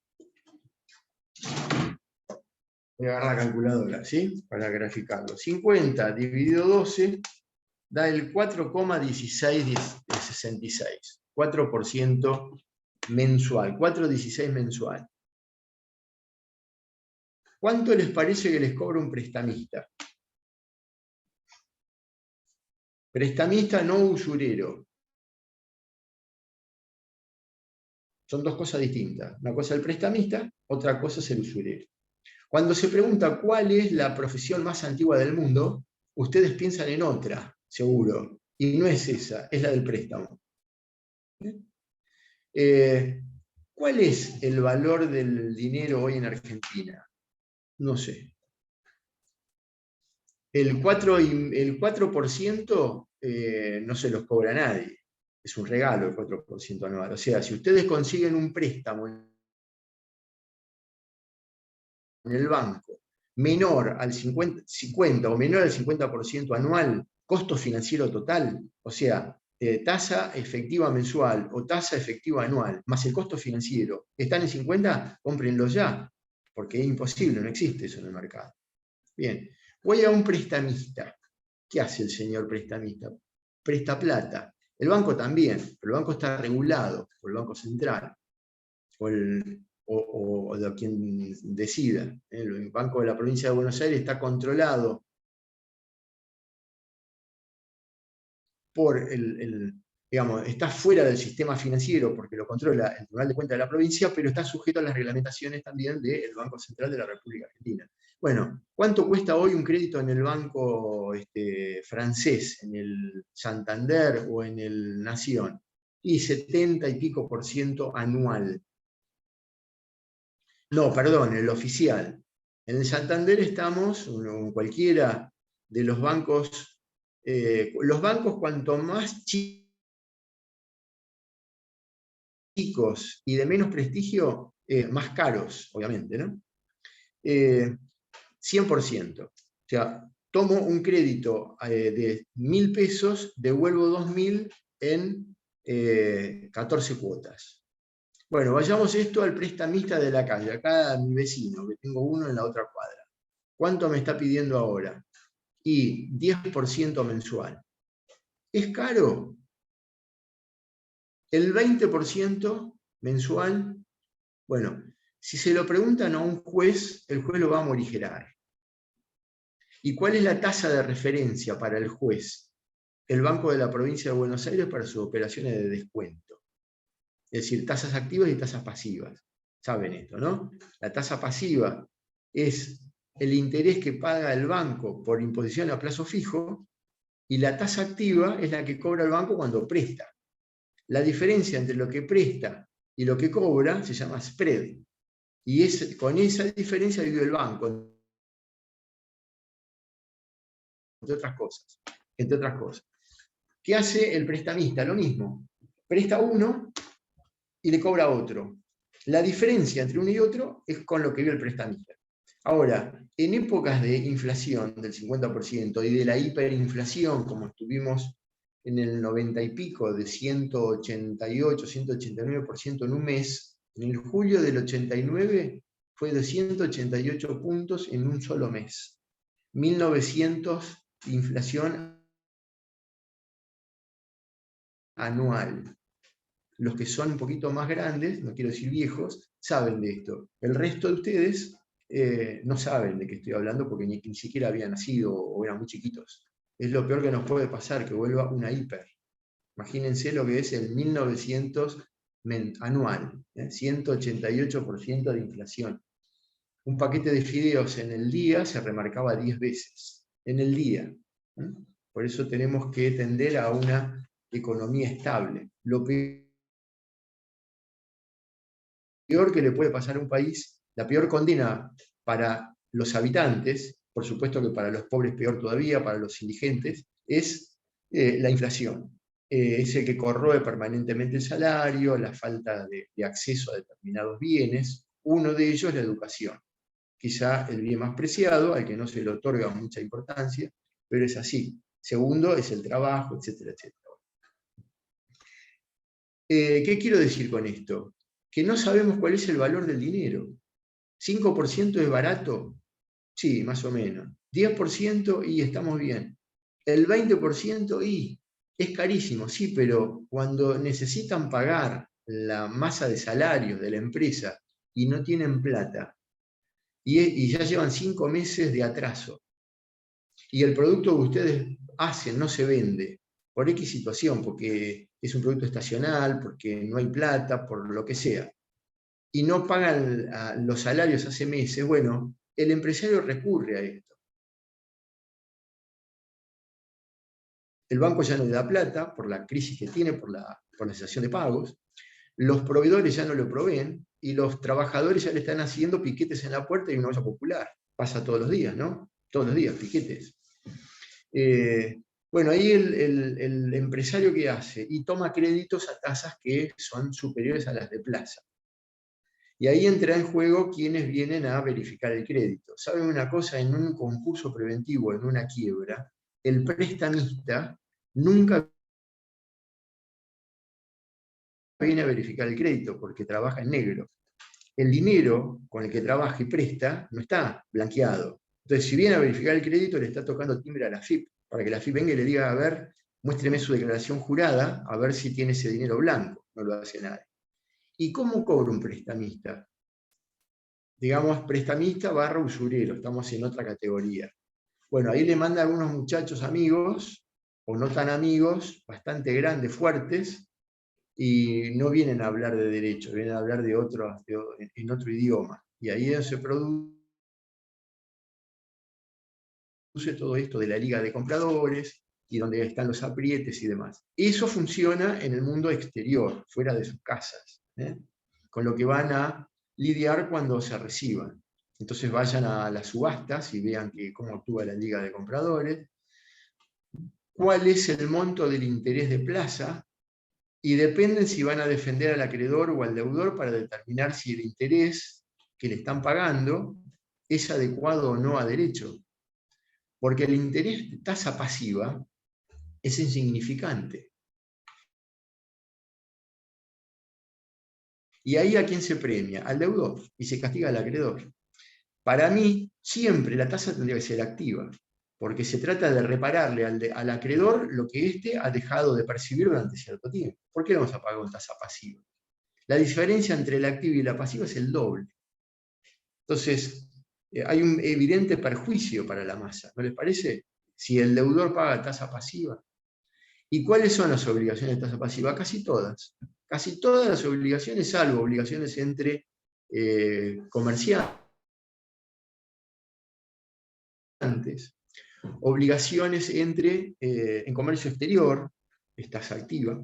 Voy a agarrar la calculadora, ¿sí? Para graficarlo. 50 dividido 12 da el 4,1666. 4% mensual. 4,16 mensual. ¿Cuánto les parece que les cobra un prestamista? Prestamista no usurero. Son dos cosas distintas. Una cosa es el prestamista, otra cosa es el usurero. Cuando se pregunta cuál es la profesión más antigua del mundo, ustedes piensan en otra, seguro. Y no es esa, es la del préstamo. ¿Cuál es el valor del dinero hoy en Argentina? No sé. El 4% no se los cobra nadie. Es un regalo el 4% anual. O sea, si ustedes consiguen un préstamo en el banco menor al 50 o menor al 50% anual, costo financiero total, o sea, tasa efectiva mensual o tasa efectiva anual, más el costo financiero, están en 50, cómprenlo ya, porque es imposible, no existe eso en el mercado. Bien, voy a un prestamista. ¿Qué hace el señor prestamista? Presta plata. El banco también, pero el banco está regulado por el Banco Central, o de quien decida. El Banco de la Provincia de Buenos Aires está controlado por digamos, está fuera del sistema financiero porque lo controla el Tribunal de Cuentas de la provincia, pero está sujeto a las reglamentaciones también del Banco Central de la República Argentina. Bueno, ¿cuánto cuesta hoy un crédito en el banco francés, en el Santander o en el Nación? Y 70 y pico % anual. No, perdón, el oficial. En el Santander estamos, en cualquiera de los bancos cuanto más chicos y de menos prestigio, más caros, obviamente, ¿no? 100%. O sea, tomo un crédito de 1.000 pesos, devuelvo 2.000 en 14 cuotas. Bueno, vayamos esto al prestamista de la calle, acá a mi vecino, que tengo uno en la otra cuadra. ¿Cuánto me está pidiendo ahora? Y 10% mensual. ¿Es caro? El 20% mensual, bueno, si se lo preguntan a un juez, el juez lo va a morigerar. ¿Y cuál es la tasa de referencia para el juez? El Banco de la Provincia de Buenos Aires para sus operaciones de descuento. Es decir, tasas activas y tasas pasivas. Saben esto, ¿no? La tasa pasiva es el interés que paga el banco por imposición a plazo fijo, y la tasa activa es la que cobra el banco cuando presta. La diferencia entre lo que presta y lo que cobra se llama spread. Y con esa diferencia vive el banco, entre otras cosas. ¿Qué hace el prestamista? Lo mismo. Presta uno y le cobra otro. La diferencia entre uno y otro es con lo que vive el prestamista. Ahora, en épocas de inflación del 50% y de la hiperinflación, como estuvimos en el 90 y pico, de 188, 189% en un mes, en el julio del 89 fue de 188 puntos en un solo mes. 1900 inflación anual. Los que son un poquito más grandes, no quiero decir viejos, saben de esto. El resto de ustedes no saben de qué estoy hablando porque ni siquiera habían nacido o eran muy chiquitos. Es lo peor que nos puede pasar, que vuelva una hiper. Imagínense lo que es el 1900 anual, 188% de inflación. Un paquete de fideos en el día se remarcaba 10 veces, en el día. Por eso tenemos que tender a una economía estable. Lo peor que le puede pasar a un país, la peor condena para los habitantes, por supuesto que para los pobres peor todavía, para los indigentes, es la inflación. Es el que corroe permanentemente el salario, la falta de acceso a determinados bienes. Uno de ellos es la educación. Quizá el bien más preciado, al que no se le otorga mucha importancia, pero es así. Segundo es el trabajo, etcétera, etcétera. ¿Qué quiero decir con esto? Que no sabemos cuál es el valor del dinero. ¿5% es barato? Sí, más o menos. 10% y estamos bien. El 20% y es carísimo, sí, pero cuando necesitan pagar la masa de salarios de la empresa y no tienen plata, y ya llevan 5 meses de atraso, y el producto que ustedes hacen no se vende, por X situación, porque es un producto estacional, porque no hay plata, por lo que sea, y no pagan los salarios hace meses, bueno, el empresario recurre a esto. El banco ya no le da plata por la crisis que tiene, por la cesación de pagos, los proveedores ya no lo proveen, y los trabajadores ya le están haciendo piquetes en la puerta y una olla popular. Pasa todos los días, ¿no? Todos los días, piquetes. Bueno, ahí el empresario ¿qué hace? Y toma créditos a tasas que son superiores a las de plaza. Y ahí entra en juego quienes vienen a verificar el crédito. ¿Saben una cosa? En un concurso preventivo, en una quiebra, el prestamista nunca viene a verificar el crédito porque trabaja en negro. El dinero con el que trabaja y presta no está blanqueado. Entonces, si viene a verificar el crédito, le está tocando timbre a la AFIP, para que la AFIP venga y le diga, a ver, muéstreme su declaración jurada, a ver si tiene ese dinero blanco. No lo hace nadie. ¿Y cómo cobra un prestamista? Digamos, prestamista / usurero, estamos en otra categoría. Bueno, ahí le manda a algunos muchachos amigos, o no tan amigos, bastante grandes, fuertes, y no vienen a hablar de derecho, vienen a hablar en otro idioma. Y ahí se produce todo esto de la liga de compradores, y donde están los aprietes y demás. Eso funciona en el mundo exterior, fuera de sus casas, con lo que van a lidiar cuando se reciban. Entonces vayan a las subastas y vean cómo actúa la liga de compradores, cuál es el monto del interés de plaza, y dependen si van a defender al acreedor o al deudor para determinar si el interés que le están pagando es adecuado o no a derecho. Porque el interés de tasa pasiva es insignificante. Y ahí ¿a quién se premia? Al deudor, y se castiga al acreedor. Para mí, siempre la tasa tendría que ser activa, porque se trata de repararle al acreedor lo que éste ha dejado de percibir durante cierto tiempo. ¿Por qué vamos a pagar con tasa pasiva? La diferencia entre la activa y la pasiva es el doble. Entonces, hay un evidente perjuicio para la masa, ¿no les parece? Si el deudor paga tasa pasiva. ¿Y cuáles son las obligaciones de tasa pasiva? Casi todas. Casi todas las obligaciones, salvo obligaciones entre comerciantes, obligaciones en comercio exterior, es tasa activa,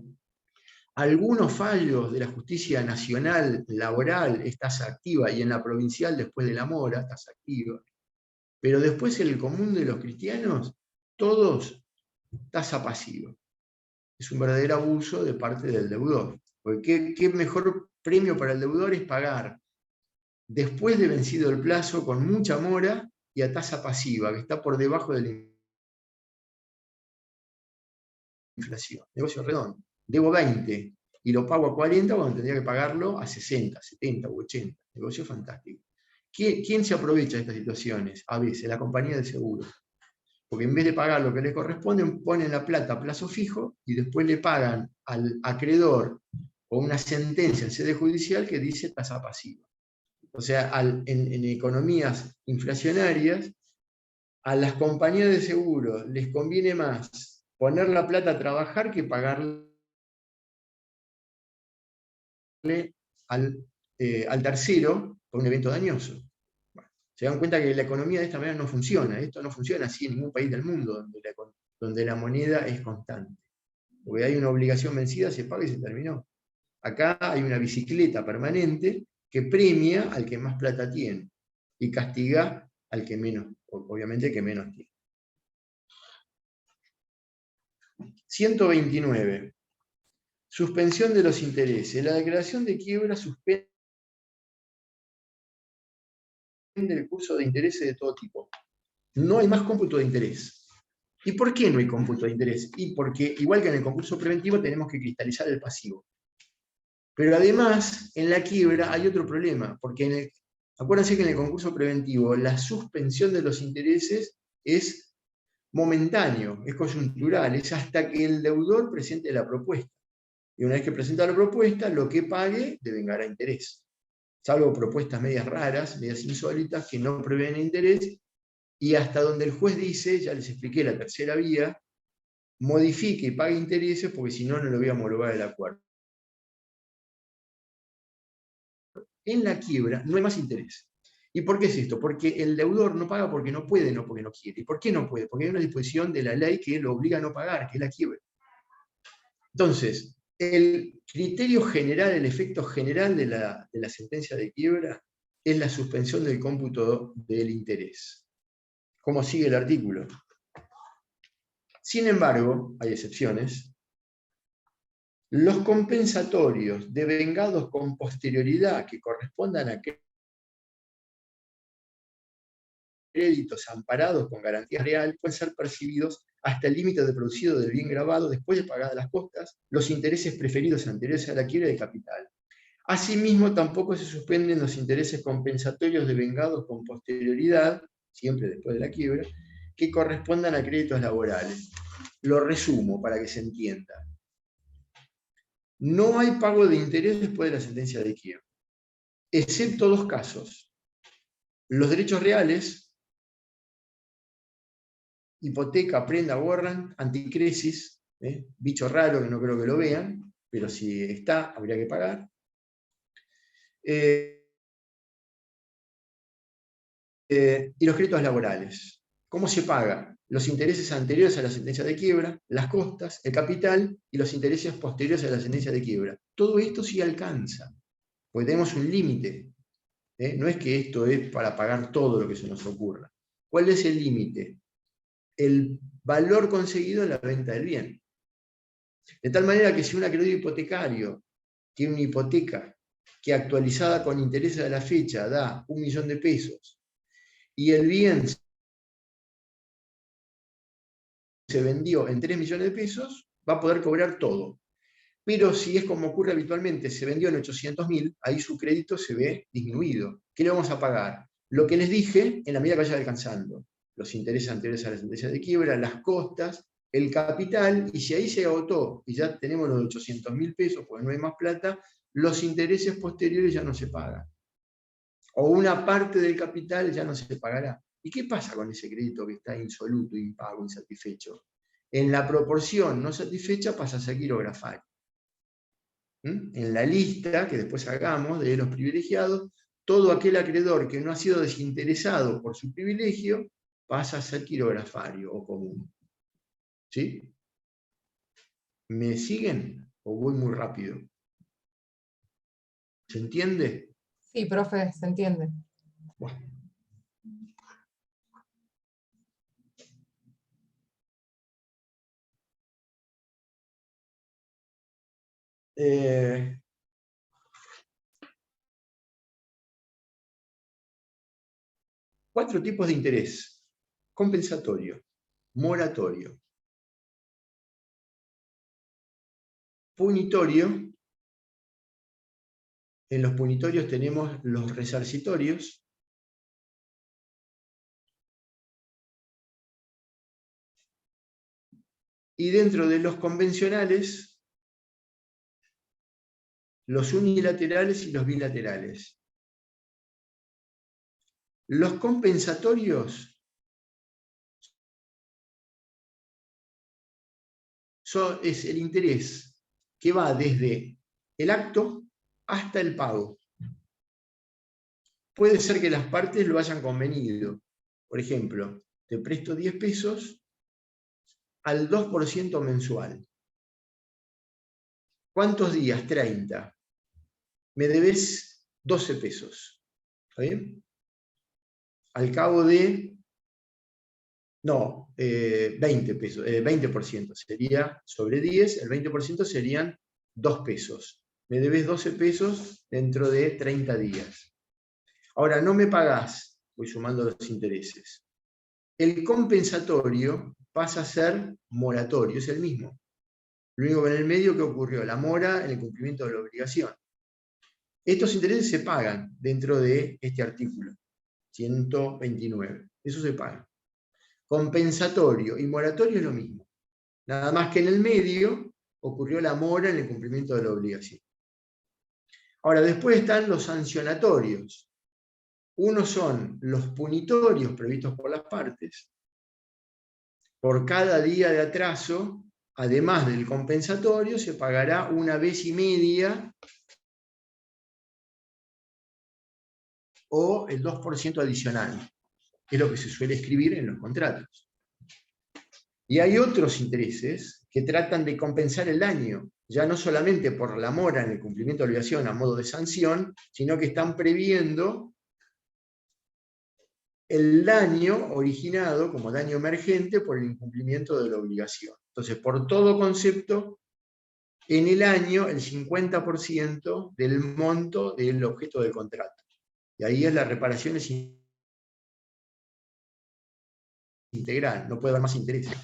algunos fallos de la justicia nacional laboral es tasa activa, y en la provincial después de la mora, tasa activa. Pero después en el común de los cristianos, todos tasa pasiva. Es un verdadero abuso de parte del deudor. Porque ¿qué mejor premio para el deudor es pagar después de vencido el plazo con mucha mora y a tasa pasiva, que está por debajo de la inflación? Negocio redondo. Debo 20 y lo pago a 40 cuando tendría que pagarlo a 60, 70 u 80. Negocio fantástico. ¿Quién se aprovecha de estas situaciones? A veces, la compañía de seguros. Porque en vez de pagar lo que le corresponde, ponen la plata a plazo fijo y después le pagan al acreedor o una sentencia en sede judicial que dice tasa pasiva. O sea, en economías inflacionarias, a las compañías de seguros les conviene más poner la plata a trabajar que pagarle al tercero por un evento dañoso. Bueno, se dan cuenta que la economía de esta manera no funciona. Esto no funciona así en ningún país del mundo donde la moneda es constante. Porque hay una obligación vencida, se paga y se terminó. Acá hay una bicicleta permanente que premia al que más plata tiene y castiga al que menos, obviamente que menos tiene. 129. Suspensión de los intereses. La declaración de quiebra suspende el curso de intereses de todo tipo. No hay más cómputo de interés. ¿Y por qué no hay cómputo de interés? Y porque, igual que en el concurso preventivo, tenemos que cristalizar el pasivo. Pero además, en la quiebra hay otro problema, porque acuérdense que en el concurso preventivo la suspensión de los intereses es momentáneo, es coyuntural, es hasta que el deudor presente la propuesta. Y una vez que presenta la propuesta, lo que pague devengará interés. Salvo propuestas medias raras, medias insólitas, que no prevén interés, y hasta donde el juez dice, ya les expliqué la tercera vía, modifique y pague intereses, porque si no, no lo voy a homologar el acuerdo. En la quiebra no hay más interés. ¿Y por qué es esto? Porque el deudor no paga porque no puede, no porque no quiere. ¿Y por qué no puede? Porque hay una disposición de la ley que lo obliga a no pagar, que es la quiebra. Entonces, el criterio general, el efecto general de la sentencia de quiebra es la suspensión del cómputo del interés. ¿Cómo sigue el artículo? Sin embargo, hay excepciones. Los compensatorios devengados con posterioridad que correspondan a créditos amparados con garantía real pueden ser percibidos hasta el límite de producido del bien grabado después de pagadas las costas, los intereses preferidos anteriores a la quiebra de capital. Asimismo, tampoco se suspenden los intereses compensatorios devengados con posterioridad, siempre después de la quiebra, que correspondan a créditos laborales. Lo resumo para que se entienda. No hay pago de interés después de la sentencia de quiebra, excepto dos casos. Los derechos reales, hipoteca, prenda, warrant, anticresis, bicho raro que no creo que lo vean, pero si está, habría que pagar. Y los créditos laborales. ¿Cómo se paga? Los intereses anteriores a la sentencia de quiebra, las costas, el capital y los intereses posteriores a la sentencia de quiebra. Todo esto sí alcanza, porque tenemos un límite. No es que esto es para pagar todo lo que se nos ocurra. ¿Cuál es el límite? El valor conseguido en la venta del bien. De tal manera que si un acreedor hipotecario tiene una hipoteca que actualizada con intereses a la fecha da 1 millón de pesos y el bien se vendió en 3 millones de pesos, va a poder cobrar todo. Pero si es como ocurre habitualmente, se vendió en 800.000, ahí su crédito se ve disminuido. ¿Qué le vamos a pagar? Lo que les dije en la medida que vaya alcanzando. Los intereses anteriores a la sentencia de quiebra, las costas, el capital, y si ahí se agotó y ya tenemos los 800.000 pesos, porque no hay más plata, los intereses posteriores ya no se pagan. O una parte del capital ya no se pagará. ¿Y qué pasa con ese crédito que está insoluto, impago, insatisfecho? En la proporción no satisfecha pasa a ser quirografario. En la lista que después hagamos de los privilegiados, todo aquel acreedor que no ha sido desinteresado por su privilegio pasa a ser quirografario o común. ¿Sí? ¿Me siguen o voy muy rápido? ¿Se entiende? Sí, profe, se entiende. Bueno. Cuatro tipos de interés: compensatorio, moratorio, punitorio. En los punitorios tenemos los resarcitorios, y dentro de los convencionales, los unilaterales y los bilaterales. Los compensatorios es el interés que va desde el acto hasta el pago. Puede ser que las partes lo hayan convenido. Por ejemplo, te presto 10 pesos al 2% mensual. ¿Cuántos días? 30. Me debes 12 pesos. ¿Está bien? Al cabo de... No, 20 pesos, 20% sería sobre 10, el 20% serían 2 pesos. Me debes 12 pesos dentro de 30 días. Ahora, no me pagás, voy sumando los intereses. El compensatorio pasa a ser moratorio, es el mismo. Lo único que en el medio que ocurrió, la mora en el cumplimiento de la obligación. Estos intereses se pagan dentro de este artículo, 129. Eso se paga. Compensatorio y moratorio es lo mismo. Nada más que en el medio ocurrió la mora en el cumplimiento de la obligación. Ahora, después están los sancionatorios. Uno son los punitorios previstos por las partes. Por cada día de atraso, además del compensatorio, se pagará 1 vez y media o el 2% adicional, que es lo que se suele escribir en los contratos. Y hay otros intereses que tratan de compensar el daño, ya no solamente por la mora en el cumplimiento de obligación a modo de sanción, sino que están previendo el daño originado como daño emergente por el incumplimiento de la obligación. Entonces, por todo concepto, en el año el 50% del monto del objeto del contrato. Y ahí es la reparación es integral, no puede haber más intereses.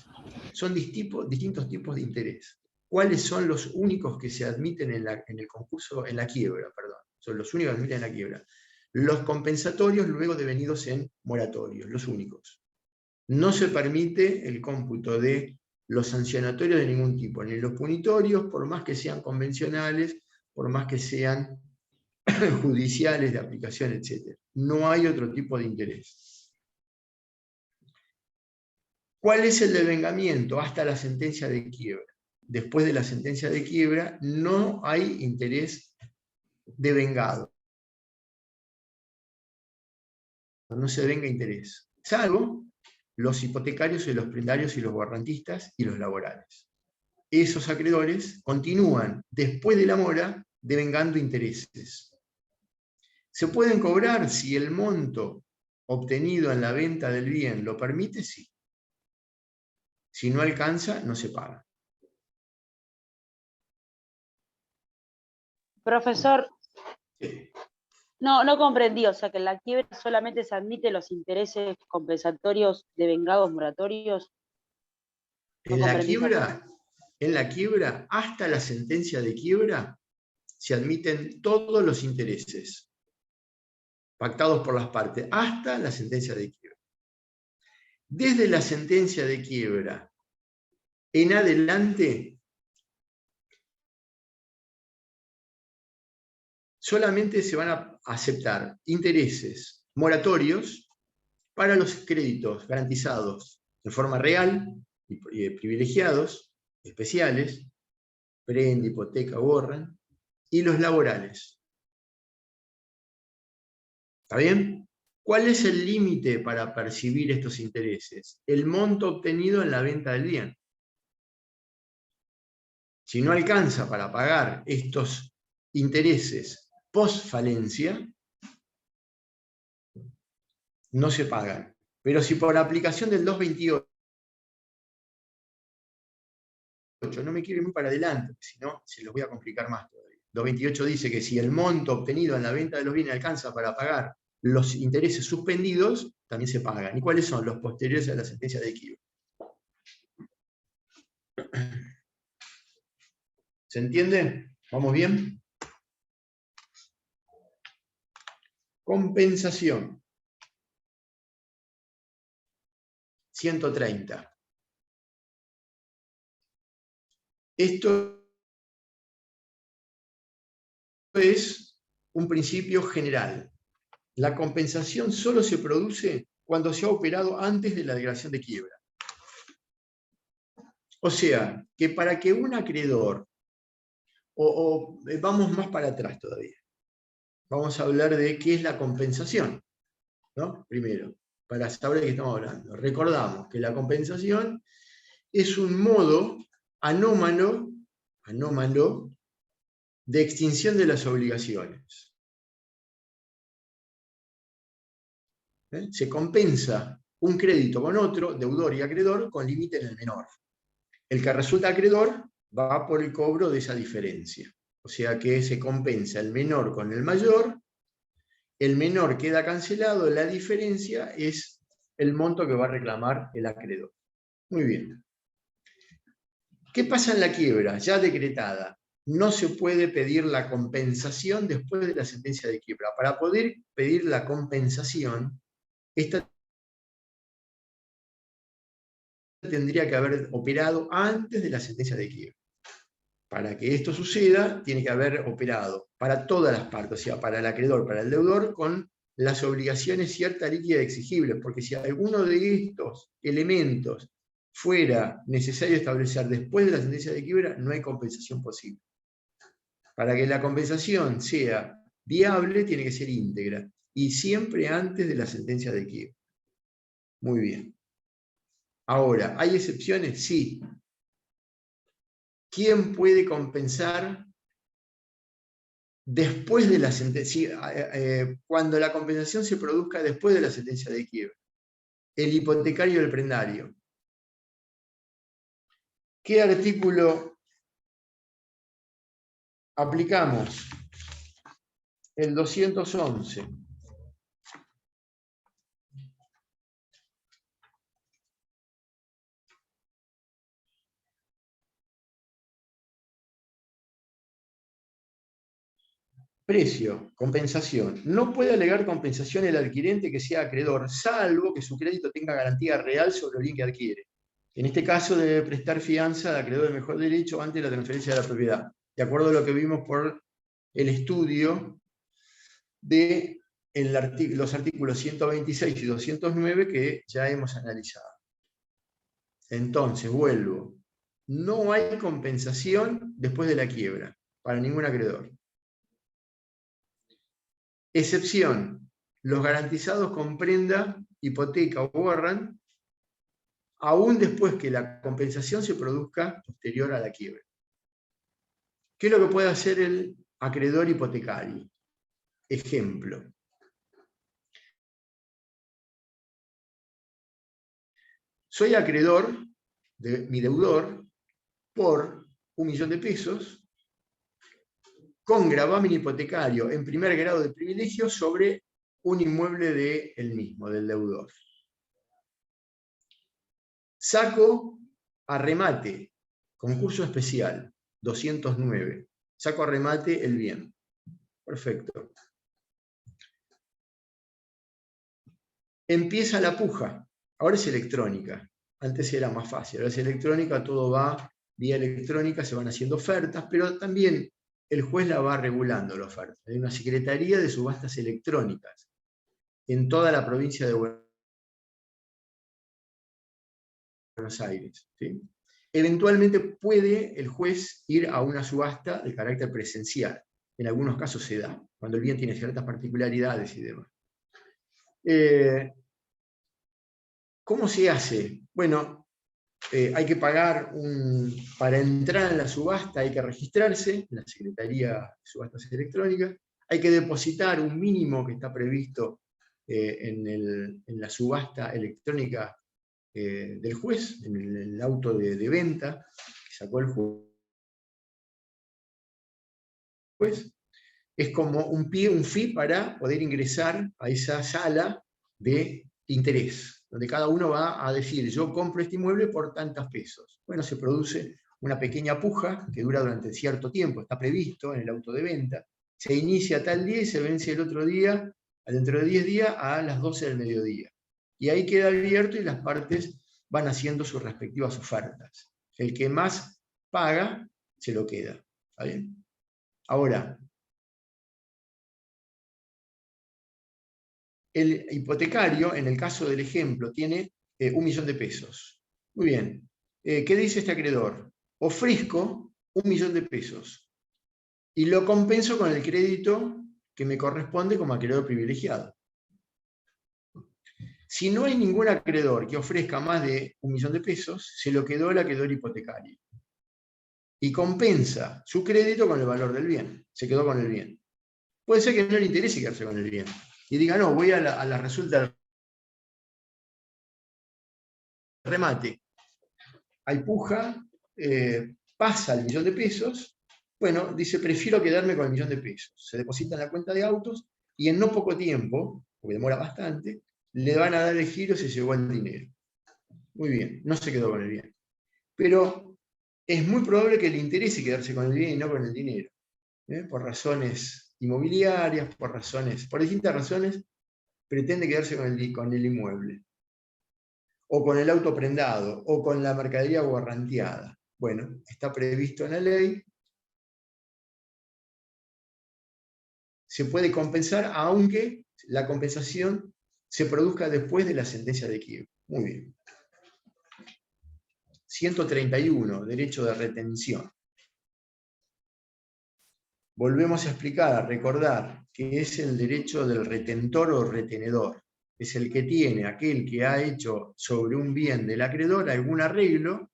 Son distintos tipos de interés. ¿Cuáles son los únicos que se admiten en el concurso, en la quiebra, perdón? Son los únicos que se admiten en la quiebra. Los compensatorios luego devenidos en moratorios, los únicos. No se permite el cómputo de los sancionatorios de ningún tipo, ni los punitorios, por más que sean convencionales, por más que sean judiciales de aplicación, etc. No hay otro tipo de interés. ¿Cuál es el devengamiento? Hasta la sentencia de quiebra. Después de la sentencia de quiebra no hay interés devengado. No se devenga interés, salvo los hipotecarios y los prendarios y los guardantistas y los laborales. Esos acreedores continúan después de la mora devengando intereses. ¿Se pueden cobrar si el monto obtenido en la venta del bien lo permite? Sí. Si no alcanza, no se paga. Profesor, Sí. no comprendí, o sea que en la quiebra solamente se admiten los intereses compensatorios devengados moratorios. No En la comprendí esa parte. quiebra, hasta la sentencia de quiebra, se admiten todos los intereses pactados por las partes, hasta la sentencia de quiebra. Desde la sentencia de quiebra en adelante, solamente se van a aceptar intereses moratorios para los créditos garantizados en forma real y privilegiados, especiales, prenda, hipoteca, borran, y los laborales. ¿Está bien? ¿Cuál es el límite para percibir estos intereses? El monto obtenido en la venta del bien. Si no alcanza para pagar estos intereses post-falencia, no se pagan. Pero si por aplicación del 228, no me quiero ir muy para adelante, si no se los voy a complicar más todavía. 228 dice que si el monto obtenido en la venta de los bienes alcanza para pagar los intereses suspendidos, también se pagan. ¿Y cuáles son? Los posteriores a la sentencia de quiebra. ¿Se entiende? ¿Vamos bien? Compensación. 130. Esto es un principio general. La compensación solo se produce cuando se ha operado antes de la declaración de quiebra. O sea, que para que un acreedor, vamos más para atrás todavía, vamos a hablar de qué es la compensación, ¿no? Primero, para saber de qué estamos hablando. Recordamos que la compensación es un modo anómalo de extinción de las obligaciones. Se compensa un crédito con otro, deudor y acreedor, con límite en el menor. El que resulta acreedor va por el cobro de esa diferencia. O sea que se compensa el menor con el mayor, el menor queda cancelado, la diferencia es el monto que va a reclamar el acreedor. Muy bien. ¿Qué pasa en la quiebra? Ya decretada. No se puede pedir la compensación después de la sentencia de quiebra. Para poder pedir la compensación, esta tendría que haber operado antes de la sentencia de quiebra. Para que esto suceda, tiene que haber operado para todas las partes, o sea, para el acreedor, para el deudor, con las obligaciones ciertas, líquidas y exigibles, porque si alguno de estos elementos fuera necesario establecer después de la sentencia de quiebra, no hay compensación posible. Para que la compensación sea viable, tiene que ser íntegra, y siempre antes de la sentencia de quiebra. Muy bien. Ahora, ¿hay excepciones? Sí. ¿Quién puede compensar después de la sentencia? Cuando la compensación se produzca después de la sentencia de quiebra. El hipotecario y el prendario. ¿Qué artículo aplicamos? El 211. Precio, compensación. No puede alegar compensación el adquirente que sea acreedor, salvo que su crédito tenga garantía real sobre el bien que adquiere. En este caso debe prestar fianza al acreedor de mejor derecho antes de la transferencia de la propiedad, de acuerdo a lo que vimos por el estudio de los artículos 126 y 209 que ya hemos analizado. Entonces, vuelvo. No hay compensación después de la quiebra para ningún acreedor. Excepción, los garantizados con prenda, hipoteca o warrant, aún después que la compensación se produzca posterior a la quiebra. ¿Qué es lo que puede hacer el acreedor hipotecario? Ejemplo. Soy acreedor de mi deudor por 1.000.000 de pesos, con gravamen hipotecario en primer grado de privilegio sobre un inmueble del mismo, del deudor. Saco a remate, concurso especial, 209. Saco a remate el bien. Perfecto. Empieza la puja. Ahora es electrónica. Antes era más fácil. Ahora es electrónica, todo va vía electrónica, se van haciendo ofertas, pero también el juez la va regulando la oferta. Hay una secretaría de subastas electrónicas en toda la provincia de Buenos Aires. ¿Sí? Eventualmente puede el juez ir a una subasta de carácter presencial. En algunos casos se da, cuando el bien tiene ciertas particularidades y demás. ¿Cómo se hace? Bueno, hay que pagar para entrar en la subasta, hay que registrarse en la Secretaría de Subastas Electrónicas, hay que depositar un mínimo que está previsto en la subasta electrónica del juez, en el auto de venta que sacó el juez. Es como un fee para poder ingresar a esa sala de interés, donde cada uno va a decir, yo compro este inmueble por tantos pesos. Bueno, se produce una pequeña puja que dura durante cierto tiempo, está previsto en el auto de venta, se inicia tal día y se vence el otro día, dentro de 10 días, a las 12 del mediodía. Y ahí queda abierto y las partes van haciendo sus respectivas ofertas. El que más paga, se lo queda. ¿Está bien? Ahora, el hipotecario, en el caso del ejemplo, tiene 1 millón de pesos. Muy bien. ¿Qué dice este acreedor? Ofrezco 1 millón de pesos y lo compenso con el crédito que me corresponde como acreedor privilegiado. Si no hay ningún acreedor que ofrezca más de 1 millón de pesos, se lo quedó el acreedor hipotecario. Y compensa su crédito con el valor del bien. Se quedó con el bien. Puede ser que no le interese quedarse con el bien. Y diga, no, voy a la resulta del remate. Hay puja, pasa el 1 millón de pesos. Bueno, dice, prefiero quedarme con el 1 millón de pesos. Se deposita en la cuenta de autos y en no poco tiempo, porque demora bastante, le van a dar el giro si se llevó el dinero. Muy bien, no se quedó con el bien. Pero es muy probable que le interese quedarse con el bien y no con el dinero. Por razones inmobiliarias, por distintas razones, pretende quedarse con el inmueble. O con el auto prendado, o con la mercadería guarranteada. Bueno, está previsto en la ley. Se puede compensar, aunque la compensación se produzca después de la sentencia de quiebra. Muy bien. 131, derecho de retención. Volvemos a explicar, a recordar, que es el derecho del retentor o retenedor. Es el que tiene aquel que ha hecho sobre un bien del acreedor algún arreglo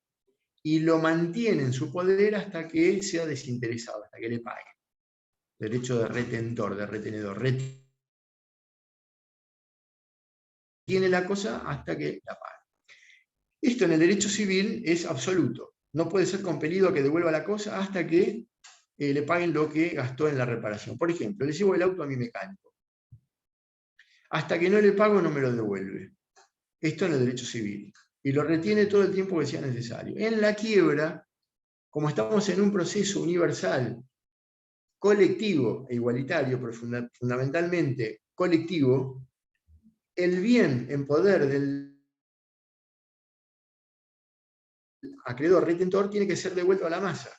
y lo mantiene en su poder hasta que sea desinteresado, hasta que le pague. Derecho de retentor, de retenedor. Retiene la cosa hasta que la pague. Esto en el derecho civil es absoluto. No puede ser compelido a que devuelva la cosa hasta que le paguen lo que gastó en la reparación. Por ejemplo, le llevo el auto a mi mecánico. Hasta que no le pago no me lo devuelve. Esto en el derecho civil. Y lo retiene todo el tiempo que sea necesario. En la quiebra, como estamos en un proceso universal, colectivo e igualitario, pero fundamentalmente colectivo, el bien en poder del acreedor retentor tiene que ser devuelto a la masa.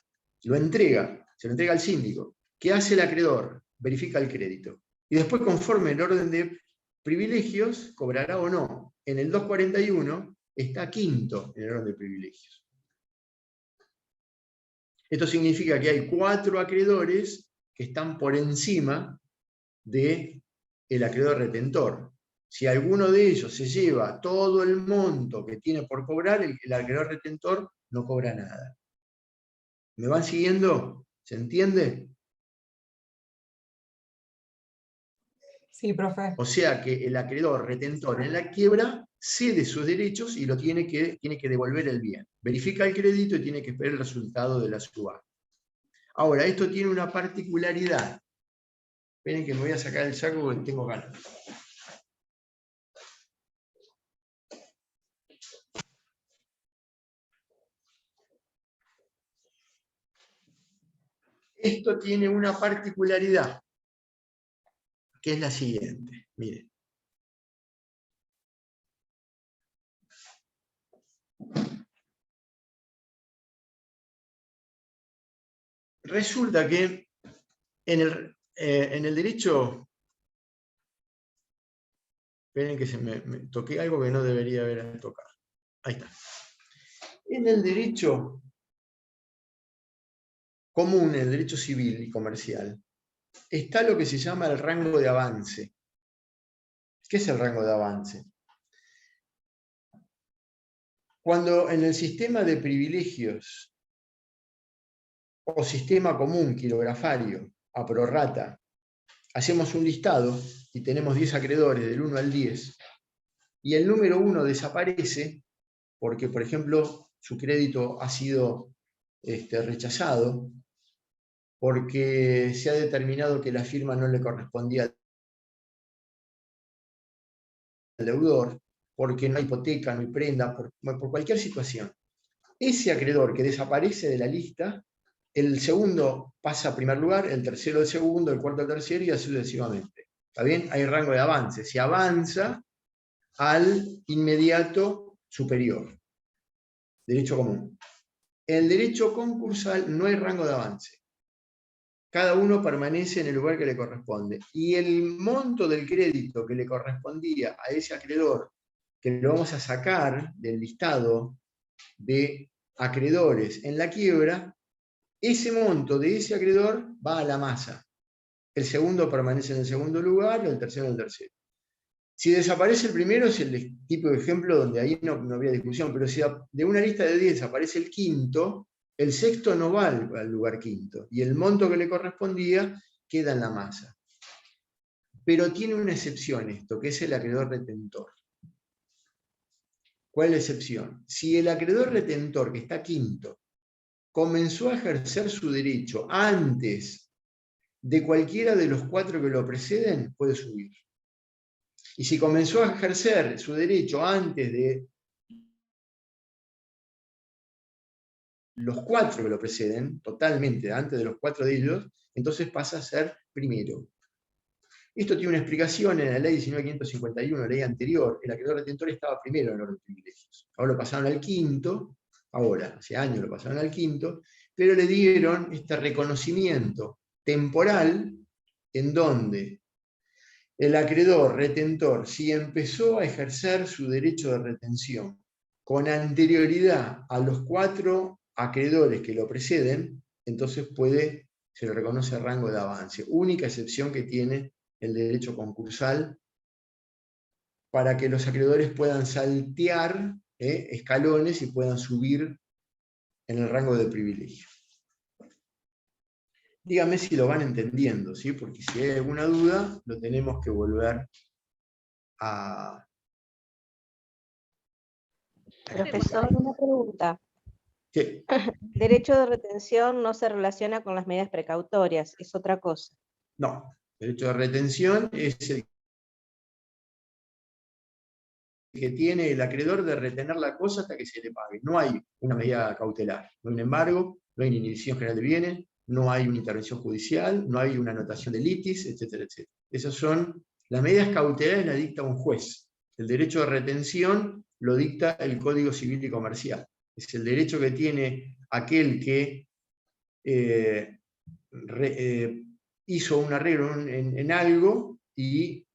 Lo entrega, se lo entrega al síndico. ¿Qué hace el acreedor? Verifica el crédito. Y después, conforme el orden de privilegios, cobrará o no. En el 241 está quinto en el orden de privilegios. Esto significa que hay 4 acreedores que están por encima del acreedor retentor. Si alguno de ellos se lleva todo el monto que tiene por cobrar, el acreedor retentor no cobra nada. ¿Me van siguiendo? ¿Se entiende? Sí, profe. O sea que el acreedor retentor en la quiebra cede sus derechos y tiene que devolver el bien. Verifica el crédito y tiene que esperar el resultado de la subasta. Ahora, esto tiene una particularidad. Esperen que me voy a sacar el saco porque tengo ganas. Esto tiene una particularidad, que es la siguiente. Miren. Resulta que en el derecho... Esperen que me toqué algo que no debería haber tocado. Ahí está. En el derecho común, en el derecho civil y comercial, está lo que se llama el rango de avance. ¿Qué es el rango de avance? Cuando en el sistema de privilegios o sistema común quilografario a prorrata hacemos un listado y tenemos 10 acreedores del 1 al 10, y el número 1 desaparece porque, por ejemplo, su crédito ha sido rechazado, porque se ha determinado que la firma no le correspondía al deudor, porque no hay hipoteca, no hay prenda, por cualquier situación. Ese acreedor que desaparece de la lista, el segundo pasa a primer lugar, el tercero al segundo, el cuarto al tercero y así sucesivamente. ¿Está bien? Hay rango de avance. Se avanza al inmediato superior. Derecho común. En el derecho concursal no hay rango de avance. Cada uno permanece en el lugar que le corresponde. Y el monto del crédito que le correspondía a ese acreedor, que lo vamos a sacar del listado de acreedores en la quiebra, ese monto de ese acreedor va a la masa. El segundo permanece en el segundo lugar, el tercero en el tercero. Si desaparece el primero, es el tipo de ejemplo donde ahí no habría discusión, pero si de una lista de 10 aparece el quinto, el sexto no va al lugar quinto, y el monto que le correspondía queda en la masa. Pero tiene una excepción esto, que es el acreedor retentor. ¿Cuál es la excepción? Si el acreedor retentor, que está quinto, comenzó a ejercer su derecho antes de cualquiera de los 4 que lo preceden, puede subir. Y si comenzó a ejercer su derecho antes de los 4 que lo preceden, totalmente antes de los 4 de ellos, entonces pasa a ser primero. Esto tiene una explicación en la ley 19.551, la ley anterior. El acreedor retentor estaba primero en el orden de privilegios. Ahora lo pasaron al quinto, hace años lo pasaron al quinto, pero le dieron este reconocimiento temporal en donde el acreedor retentor, si empezó a ejercer su derecho de retención con anterioridad a los 4 acreedores que lo preceden, entonces se le reconoce rango de avance. Única excepción que tiene el derecho concursal para que los acreedores puedan saltear escalones y puedan subir en el rango de privilegio. Dígame si lo van entendiendo, ¿sí? Porque si hay alguna duda, lo tenemos que volver a... Profesor, una pregunta. ¿Qué? El derecho de retención no se relaciona con las medidas precautorias, es otra cosa. No, el derecho de retención es el que tiene el acreedor de retener la cosa hasta que se le pague. No hay una medida cautelar, no hay un embargo, no hay una inhibición general de bienes, no hay una intervención judicial, no hay una anotación de litis, etcétera, etcétera. Esas son las medidas cautelares, las dicta un juez. El derecho de retención lo dicta el Código Civil y Comercial. Es el derecho que tiene aquel que hizo un arreglo en algo y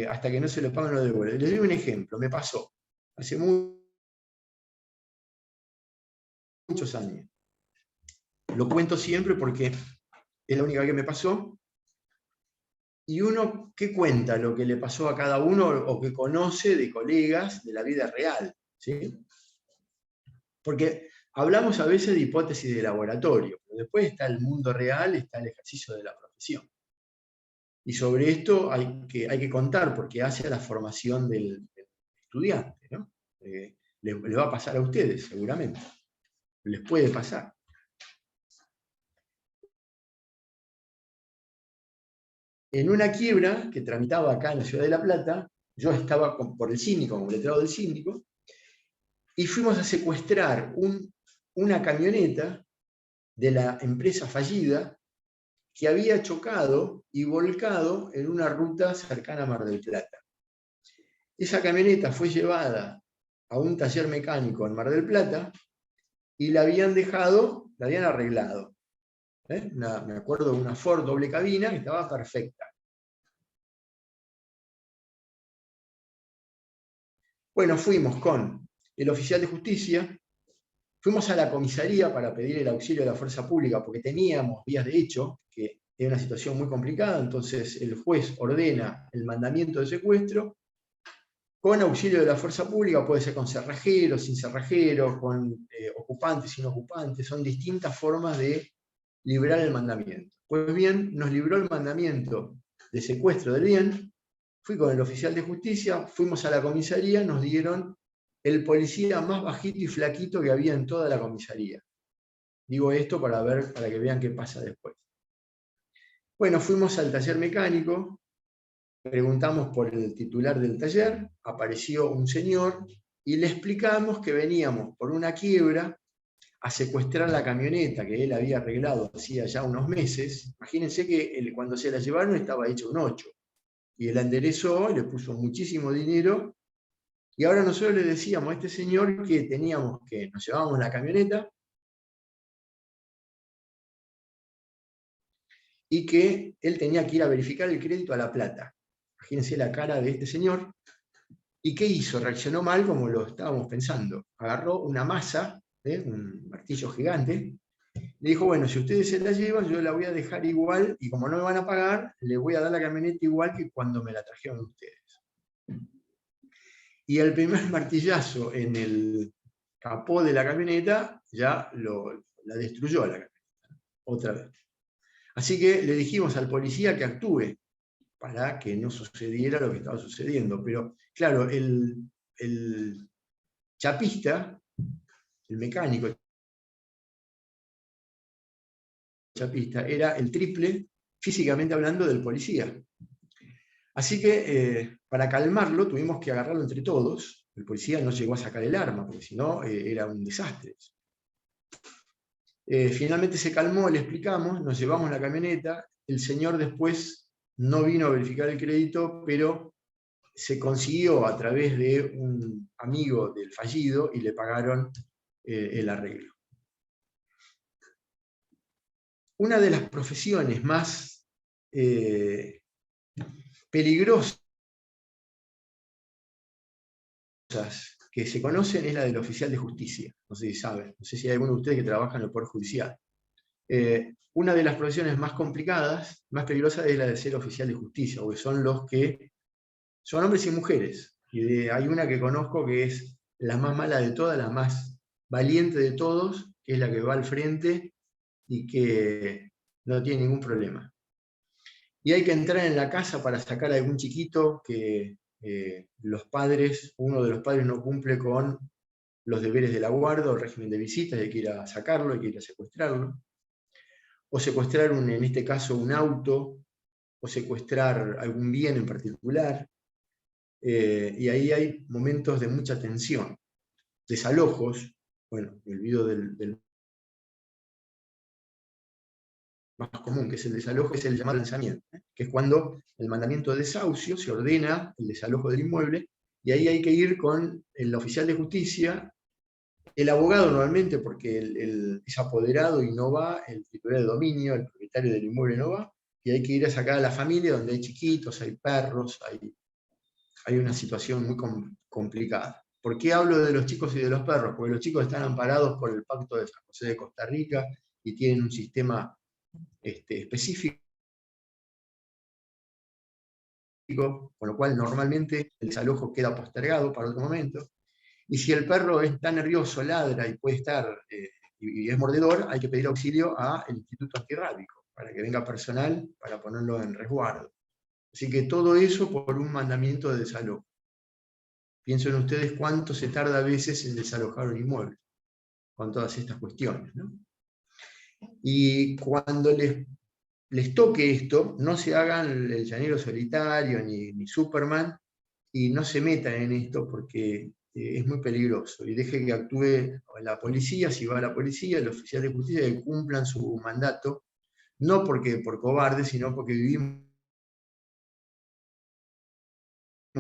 hasta que no se lo pagan no lo devuelve. Les doy un ejemplo, me pasó hace muchos años. Lo cuento siempre porque es la única vez que me pasó. Y uno, ¿qué cuenta lo que le pasó a cada uno o que conoce de colegas de la vida real? ¿Sí? Porque hablamos a veces de hipótesis de laboratorio, pero después está el mundo real, está el ejercicio de la profesión. Y sobre esto hay que contar, porque hace a la formación del estudiante, ¿no? Les va a pasar a ustedes, seguramente. Les puede pasar. En una quiebra que tramitaba acá en la ciudad de La Plata, yo estaba por el síndico, como letrado del síndico, y fuimos a secuestrar una camioneta de la empresa fallida que había chocado y volcado en una ruta cercana a Mar del Plata. Esa camioneta fue llevada a un taller mecánico en Mar del Plata y la habían arreglado. Me acuerdo de una Ford doble cabina que estaba perfecta. Bueno, fuimos con el oficial de justicia, fuimos a la comisaría para pedir el auxilio de la fuerza pública porque teníamos vías de hecho, que era una situación muy complicada, entonces el juez ordena el mandamiento de secuestro con auxilio de la fuerza pública, puede ser con cerrajeros, sin cerrajeros, con ocupantes, sin ocupantes, son distintas formas de librar el mandamiento. Pues bien, nos libró el mandamiento de secuestro del bien. Fui con el oficial de justicia, fuimos a la comisaría, nos dieron el policía más bajito y flaquito que había en toda la comisaría. Digo esto para que vean qué pasa después. Bueno, fuimos al taller mecánico, preguntamos por el titular del taller, apareció un señor y le explicamos que veníamos por una quiebra a secuestrar la camioneta que él había arreglado hacía ya unos meses. Imagínense que cuando se la llevaron estaba hecho un 8. Y él enderezó, le puso muchísimo dinero, y ahora nosotros le decíamos a este señor que nos llevábamos la camioneta, y que él tenía que ir a verificar el crédito a La Plata. Imagínense la cara de este señor. ¿Y qué hizo? Reaccionó mal como lo estábamos pensando. Agarró una masa, un martillo gigante, le dijo, bueno, si ustedes se la llevan, yo la voy a dejar igual, y como no me van a pagar, le voy a dar la camioneta igual que cuando me la trajeron ustedes. Y el primer martillazo en el capó de la camioneta ya la destruyó la camioneta, otra vez. Así que le dijimos al policía que actúe para que no sucediera lo que estaba sucediendo. Pero claro, el chapista, el mecánico chapista, era el triple, físicamente hablando, del policía. Así que para calmarlo tuvimos que agarrarlo entre todos. El policía no llegó a sacar el arma, porque si no era un desastre. Finalmente se calmó, le explicamos, nos llevamos la camioneta, el señor después no vino a verificar el crédito, pero se consiguió a través de un amigo del fallido y le pagaron el arreglo. Una de las profesiones más peligrosas que se conocen es la del oficial de justicia. No sé si saben, no sé si hay alguno de ustedes que trabaja en el Poder Judicial. Una de las profesiones más complicadas, más peligrosas, es la de ser oficial de justicia, porque son los que son hombres y mujeres. Y hay una que conozco que es la más mala de todas, la más valiente de todos, que es la que va al frente y que no tiene ningún problema. Y hay que entrar en la casa para sacar a algún chiquito que uno de los padres no cumple con los deberes de la guarda o el régimen de visitas, hay que ir a sacarlo, hay que ir a secuestrarlo. O secuestrar, en este caso, un auto, o secuestrar algún bien en particular. Y ahí hay momentos de mucha tensión. Desalojos, bueno, me olvido del más común, que es el desalojo, es el llamado lanzamiento, que es cuando el mandamiento de desahucio se ordena el desalojo del inmueble, y ahí hay que ir con el oficial de justicia, el abogado normalmente, porque es apoderado y no va, el titular de dominio, el propietario del inmueble no va, y hay que ir a sacar a la familia donde hay chiquitos, hay perros, hay una situación muy complicada. ¿Por qué hablo de los chicos y de los perros? Porque los chicos están amparados por el Pacto de San José de Costa Rica y tienen un sistema específico, con lo cual normalmente el desalojo queda postergado para otro momento. Y si el perro está nervioso, ladra y puede estar, y es mordedor, hay que pedir auxilio al Instituto Antirrábico, para que venga personal para ponerlo en resguardo. Así que todo eso por un mandamiento de desalojo. Piensen ustedes cuánto se tarda a veces en desalojar un inmueble, con todas estas cuestiones, ¿no? Y cuando les toque esto, no se hagan el llanero solitario ni Superman, y no se metan en esto porque es muy peligroso. Y deje que actúe la policía, si va a la policía, el oficial de justicia, que cumplan su mandato, no porque por cobardes, sino porque vivimos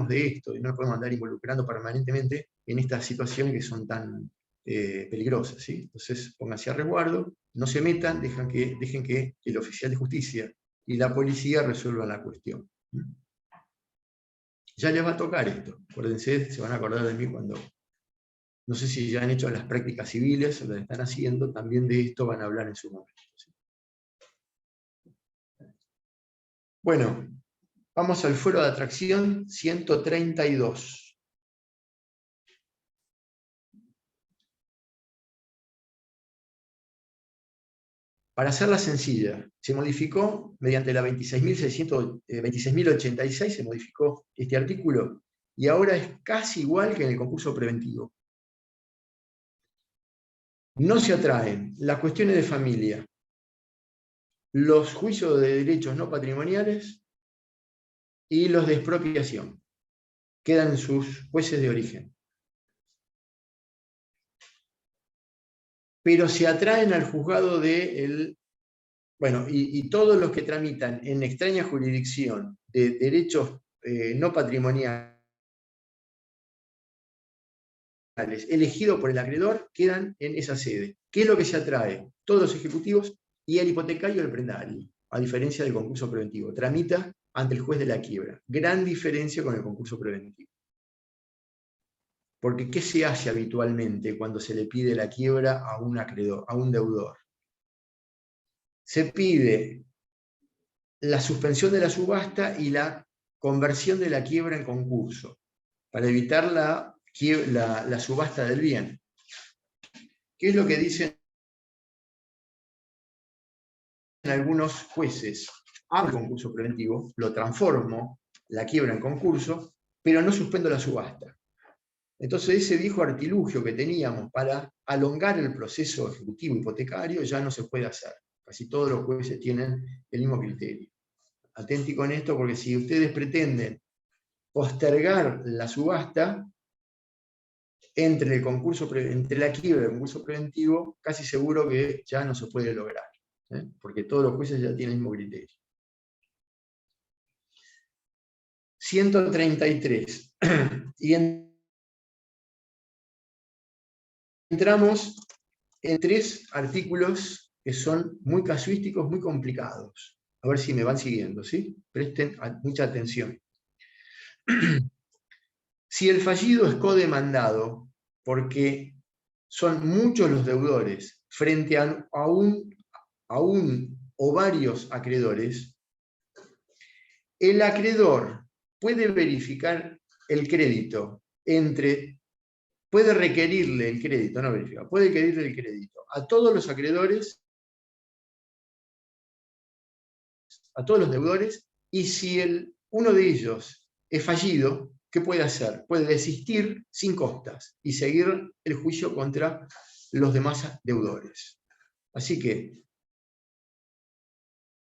de esto y no nos podemos andar involucrando permanentemente en estas situaciones que son tan peligrosas, ¿sí? Entonces pónganse a resguardo, no se metan, dejen que el oficial de justicia y la policía resuelvan la cuestión. Ya les va a tocar esto, acuérdense, se van a acordar de mí cuando, no sé si ya han hecho las prácticas civiles o lo están haciendo, también de esto van a hablar en su momento, ¿sí? Bueno, vamos al fuero de atracción 132. Para hacerla sencilla, se modificó mediante la 26.86, se modificó este artículo, y ahora es casi igual que en el concurso preventivo. No se atraen las cuestiones de familia, los juicios de derechos no patrimoniales y los de expropiación. Quedan en sus jueces de origen. Pero se atraen al juzgado y todos los que tramitan en extraña jurisdicción de derechos no patrimoniales elegidos por el acreedor quedan en esa sede. ¿Qué es lo que se atrae? Todos los ejecutivos y el hipotecario y el prendario, a diferencia del concurso preventivo. Tramita ante el juez de la quiebra. Gran diferencia con el concurso preventivo. Porque ¿qué se hace habitualmente cuando se le pide la quiebra a un acreedor, a un deudor? Se pide la suspensión de la subasta y la conversión de la quiebra en concurso, para evitar la subasta del bien. ¿Qué es lo que dicen algunos jueces? Hago concurso preventivo, lo transformo, la quiebra en concurso, pero no suspendo la subasta. Entonces ese viejo artilugio que teníamos para alongar el proceso ejecutivo hipotecario ya no se puede hacer. Casi todos los jueces tienen el mismo criterio. Atenti con esto, porque si ustedes pretenden postergar la subasta, entre la quiebra y el concurso preventivo, casi seguro que ya no se puede lograr, porque todos los jueces ya tienen el mismo criterio. 133. Y entramos en 3 artículos que son muy casuísticos, muy complicados. A ver si me van siguiendo, ¿sí? Presten mucha atención. Si el fallido es codemandado, porque son muchos los deudores frente a un o varios acreedores, el acreedor puede verificar el crédito puede requerirle el crédito, no verificar, puede requerirle el crédito a todos los acreedores, a todos los deudores, y si uno de ellos es fallido, ¿qué puede hacer? Puede desistir sin costas y seguir el juicio contra los demás deudores. Así que,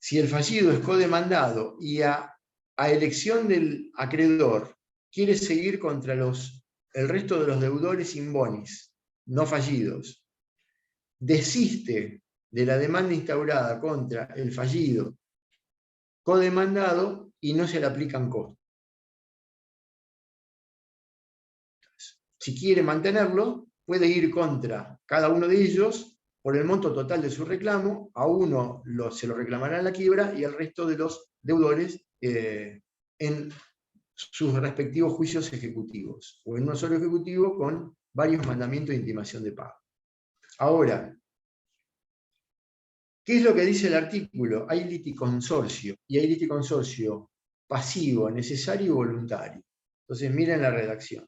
si el fallido es codemandado y a elección del acreedor quiere seguir contra el resto de los deudores in bonis, no fallidos, desiste de la demanda instaurada contra el fallido codemandado y no se le aplican costos. Si quiere mantenerlo, puede ir contra cada uno de ellos por el monto total de su reclamo. A uno se lo reclamará en la quiebra y al resto de los deudores en sus respectivos juicios ejecutivos, o en uno solo ejecutivo con varios mandamientos de intimación de pago. Ahora, ¿qué es lo que dice el artículo? Hay liticonsorcio, y hay liticonsorcio pasivo, necesario y voluntario. Entonces miren la redacción.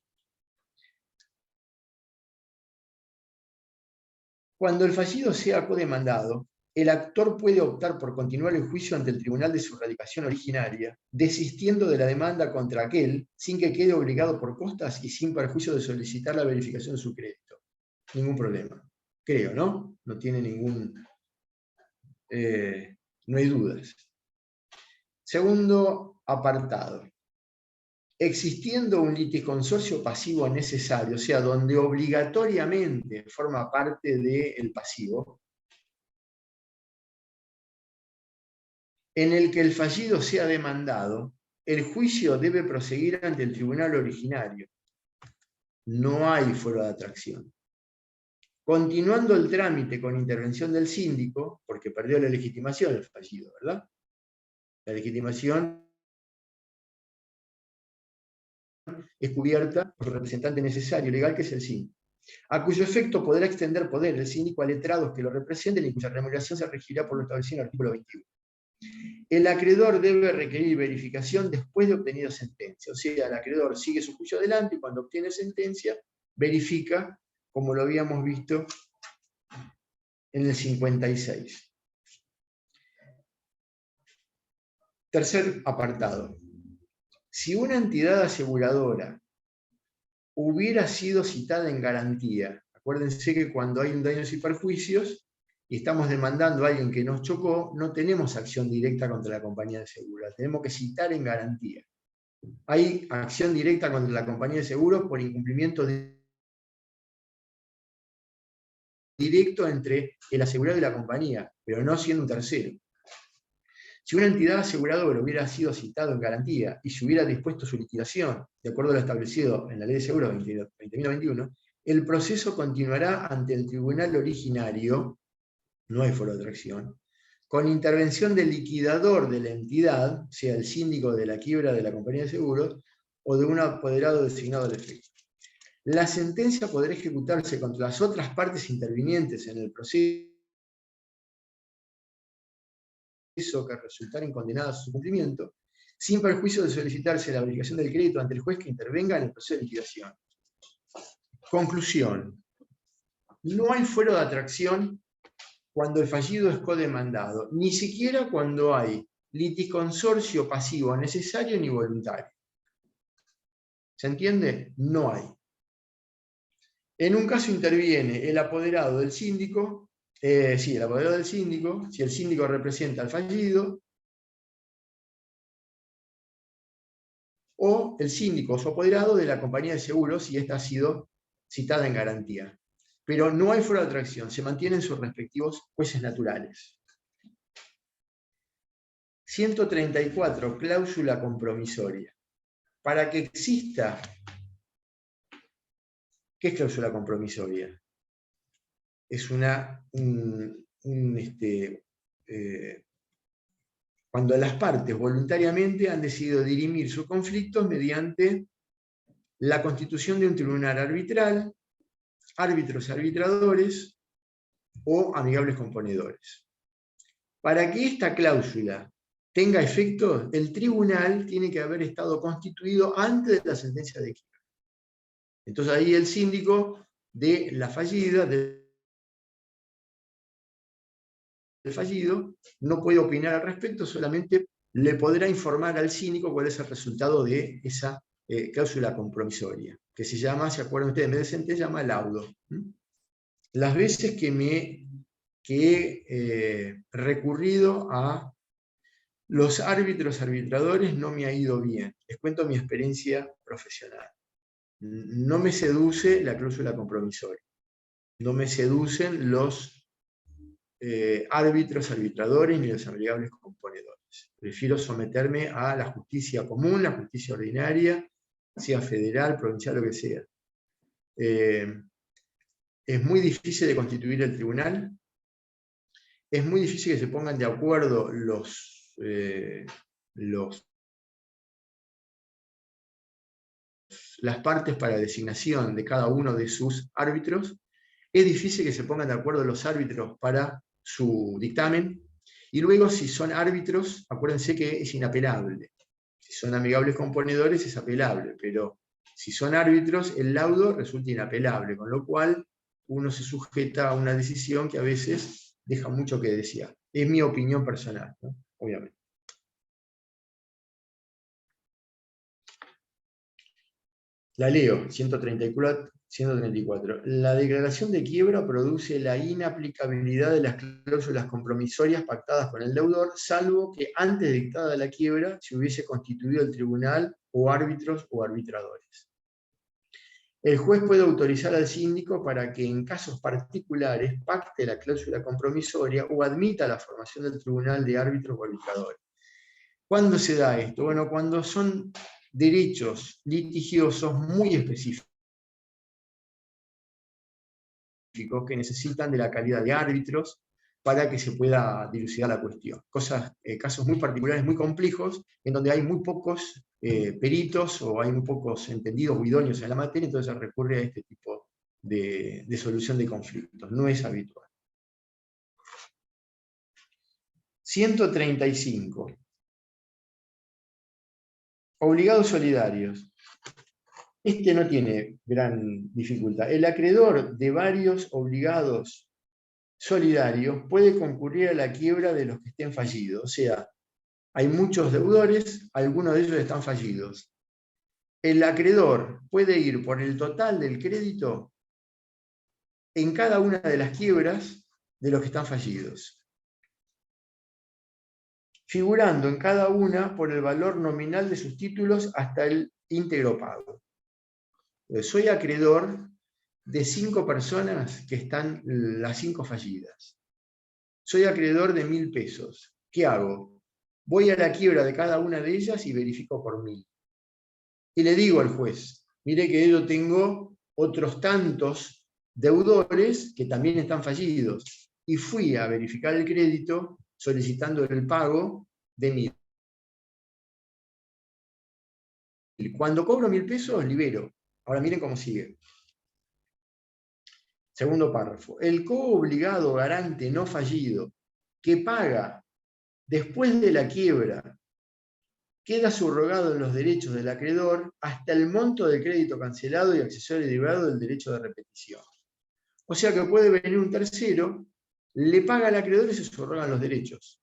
Cuando el fallido sea codemandado, el actor puede optar por continuar el juicio ante el tribunal de su radicación originaria, desistiendo de la demanda contra aquel, sin que quede obligado por costas y sin perjuicio de solicitar la verificación de su crédito. Ningún problema. Creo, ¿no? No tiene no hay dudas. Segundo apartado. Existiendo un liticonsorcio pasivo necesario, o sea, donde obligatoriamente forma parte del pasivo, en el que el fallido sea demandado, el juicio debe proseguir ante el tribunal originario. No hay fuero de atracción. Continuando el trámite con intervención del síndico, porque perdió la legitimación el fallido, ¿verdad? La legitimación es cubierta por el representante necesario legal, que es el síndico, a cuyo efecto podrá extender poder el síndico a letrados que lo representen y cuya remuneración se regirá por lo establecido en el artículo 21. El acreedor debe requerir verificación después de obtenida sentencia. O sea, el acreedor sigue su juicio adelante y cuando obtiene sentencia, verifica, como lo habíamos visto en el 56. Tercer apartado. Si una entidad aseguradora hubiera sido citada en garantía, acuérdense que cuando hay un daños y perjuicios y estamos demandando a alguien que nos chocó, no tenemos acción directa contra la compañía de seguros, tenemos que citar en garantía. Hay acción directa contra la compañía de seguros por incumplimiento directo entre el asegurado y la compañía, pero no siendo un tercero. Si una entidad aseguradora hubiera sido citado en garantía y se hubiera dispuesto su liquidación, de acuerdo a lo establecido en la Ley de Seguros 20.021, el proceso continuará ante el tribunal originario, no hay foro de atracción, con intervención del liquidador de la entidad, sea el síndico de la quiebra de la compañía de seguros, o de un apoderado designado al efecto. La sentencia podrá ejecutarse contra las otras partes intervinientes en el proceso que resultaren condenadas a su cumplimiento, sin perjuicio de solicitarse la verificación del crédito ante el juez que intervenga en el proceso de liquidación. Conclusión. No hay fuero de atracción cuando el fallido es codemandado, ni siquiera cuando hay liticonsorcio pasivo necesario ni voluntario. ¿Se entiende? No hay. En un caso interviene el apoderado del síndico, si el síndico representa al fallido, o el síndico o su apoderado de la compañía de seguros si ésta ha sido citada en garantía. Pero no hay fuero de atracción, se mantienen sus respectivos jueces naturales. 134, cláusula compromisoria. Para que exista, ¿qué es cláusula compromisoria? Es cuando las partes voluntariamente han decidido dirimir sus conflictos mediante la constitución de un tribunal arbitral, árbitros arbitradores o amigables componedores. Para que esta cláusula tenga efecto, el tribunal tiene que haber estado constituido antes de la sentencia de quiebra. Entonces ahí el síndico de la fallida, del fallido, no puede opinar al respecto, solamente le podrá informar al síndico cuál es el resultado de esa cláusula compromisoria, que se llama, ¿se acuerdan ustedes? En vez de sentencia, se llama laudo. Las veces que he recurrido a los árbitros arbitradores no me ha ido bien. Les cuento mi experiencia profesional. No me seduce la cláusula compromisoria. No me seducen los árbitros arbitradores ni los amigables componedores. Prefiero someterme a la justicia común, la justicia ordinaria, sea federal, provincial, lo que sea. Es muy difícil de constituir el tribunal. Es muy difícil que se pongan de acuerdo las partes para designación de cada uno de sus árbitros. Es difícil que se pongan de acuerdo los árbitros para su dictamen. Y luego, si son árbitros, acuérdense que es inapelable. Si son amigables componedores, es apelable, pero si son árbitros, el laudo resulta inapelable, con lo cual uno se sujeta a una decisión que a veces deja mucho que desear. Es mi opinión personal, ¿no? Obviamente. La leo, 134. La declaración de quiebra produce la inaplicabilidad de las cláusulas compromisorias pactadas con el deudor, salvo que antes de dictada la quiebra se hubiese constituido el tribunal o árbitros o arbitradores. El juez puede autorizar al síndico para que en casos particulares pacte la cláusula compromisoria o admita la formación del tribunal de árbitros o arbitradores. ¿Cuándo se da esto? Bueno, cuando son derechos litigiosos muy específicos que necesitan de la calidad de árbitros para que se pueda dilucidar la cuestión. Casos muy particulares, muy complejos, en donde hay muy pocos peritos o hay muy pocos entendidos o idóneos en la materia, entonces se recurre a este tipo de solución de conflictos. No es habitual. 135. Obligados solidarios. Este no tiene gran dificultad. El acreedor de varios obligados solidarios puede concurrir a la quiebra de los que estén fallidos. O sea, Hay muchos deudores, algunos de ellos están fallidos. El acreedor puede ir por el total del crédito en cada una de las quiebras de los que están fallidos, figurando en cada una por el valor nominal de sus títulos hasta el íntegro pago. Soy acreedor de 5 personas que están las 5 fallidas. Soy acreedor de 1.000 pesos. ¿Qué hago? Voy a la quiebra de cada una de ellas y verifico por 1.000. Y le digo al juez, mire que yo tengo otros tantos deudores que también están fallidos. Y fui a verificar el crédito solicitando el pago de 1.000. Cuando cobro 1.000 pesos, libero. Ahora miren cómo sigue. Segundo párrafo. El coobligado garante no fallido que paga después de la quiebra queda subrogado en los derechos del acreedor hasta el monto del crédito cancelado y accesorio derivado del derecho de repetición. O sea que puede venir un tercero, le paga al acreedor y se subrogan los derechos.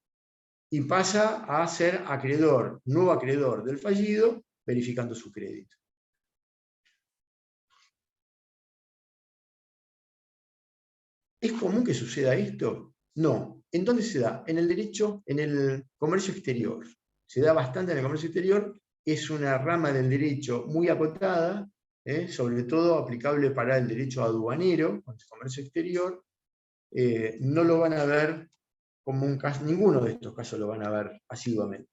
Y pasa a ser acreedor, nuevo acreedor del fallido, verificando su crédito. ¿Es común que suceda esto? No. ¿En dónde se da? En el derecho, en el comercio exterior. Se da bastante en el comercio exterior. Es una rama del derecho muy acotada, sobre todo aplicable para el derecho aduanero, el comercio exterior. No lo van a ver como un caso, ninguno de estos casos lo van a ver asiduamente.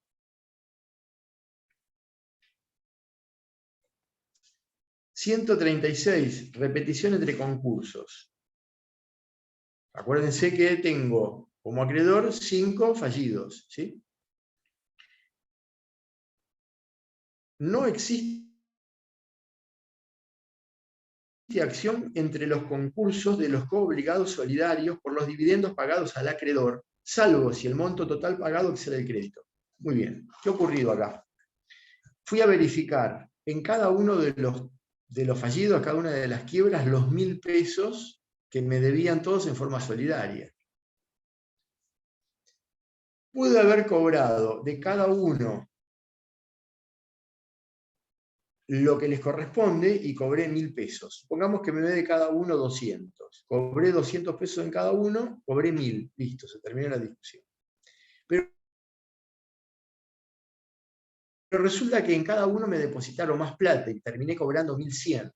(136) Repetición entre concursos. Acuérdense que tengo como acreedor 5 fallidos, ¿sí? No existe acción entre los concursos de los coobligados solidarios por los dividendos pagados al acreedor, salvo si el monto total pagado excede el crédito. Muy bien, ¿qué ha ocurrido acá? Fui a verificar en cada uno de los fallidos, cada una de las quiebras, los 1.000 pesos que me debían todos en forma solidaria. Pude haber cobrado de cada uno lo que les corresponde y cobré 1.000 pesos. Supongamos que me dé de cada uno 200. Cobré 200 pesos en cada uno, cobré 1.000. Listo, se terminó la discusión. Pero resulta que en cada uno me depositaron más plata y terminé cobrando 1.100.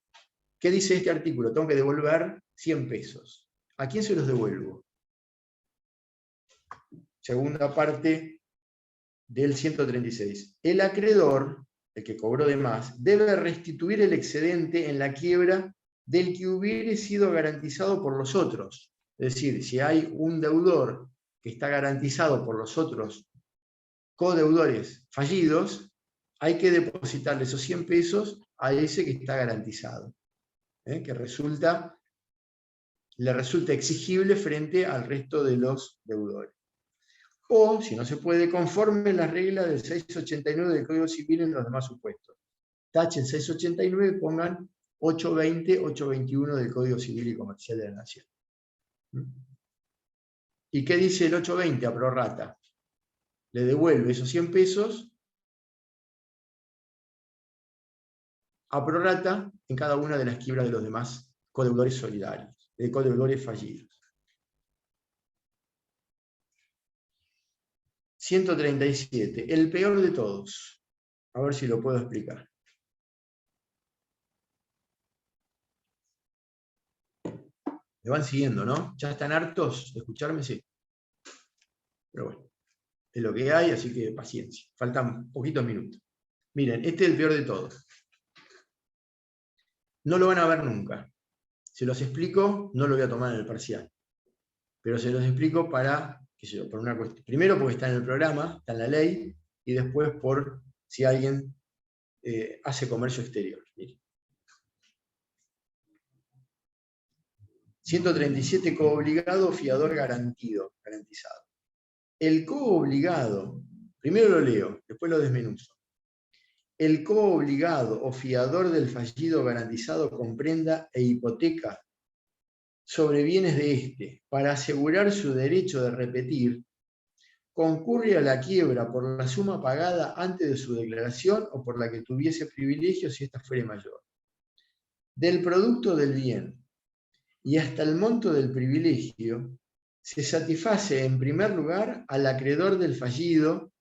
¿Qué dice este artículo? Tengo que devolver 100 pesos. ¿A quién se los devuelvo? Segunda parte del 136. El acreedor, el que cobró de más, debe restituir el excedente en la quiebra del que hubiere sido garantizado por los otros. Es decir, si hay un deudor que está garantizado por los otros codeudores fallidos, hay que depositarle esos 100 pesos a ese que está garantizado, que le resulta exigible frente al resto de los deudores. O, si no se puede, conforme las reglas del 689 del Código Civil en los demás supuestos. Tachen 689 y pongan 820, 821 del Código Civil y Comercial de la Nación. ¿Y qué dice el 820 a prorrata? Le devuelve esos 100 pesos a prorrata en cada una de las quiebras de los demás codeudores solidarios, de codeudores fallidos. 137. El peor de todos. A ver si lo puedo explicar. Me van siguiendo, ¿no? ¿Ya están hartos de escucharme? Sí. Pero bueno, es lo que hay, así que paciencia. Faltan poquitos minutos. Miren, este es el peor de todos. No lo van a ver nunca. Se los explico, no lo voy a tomar en el parcial. Pero se los explico para, qué sé yo, por una cuestión. Primero porque está en el programa, está en la ley, y después por si alguien hace comercio exterior. Miren. 137, coobligado, fiador garantizado. El coobligado, primero lo leo, después lo desmenuzo. El coobligado o fiador del fallido garantizado con prenda e hipoteca sobre bienes de éste, para asegurar su derecho de repetir, concurre a la quiebra por la suma pagada antes de su declaración o por la que tuviese privilegio si ésta fuere mayor. Del producto del bien y hasta el monto del privilegio, se satisface en primer lugar al acreedor del fallido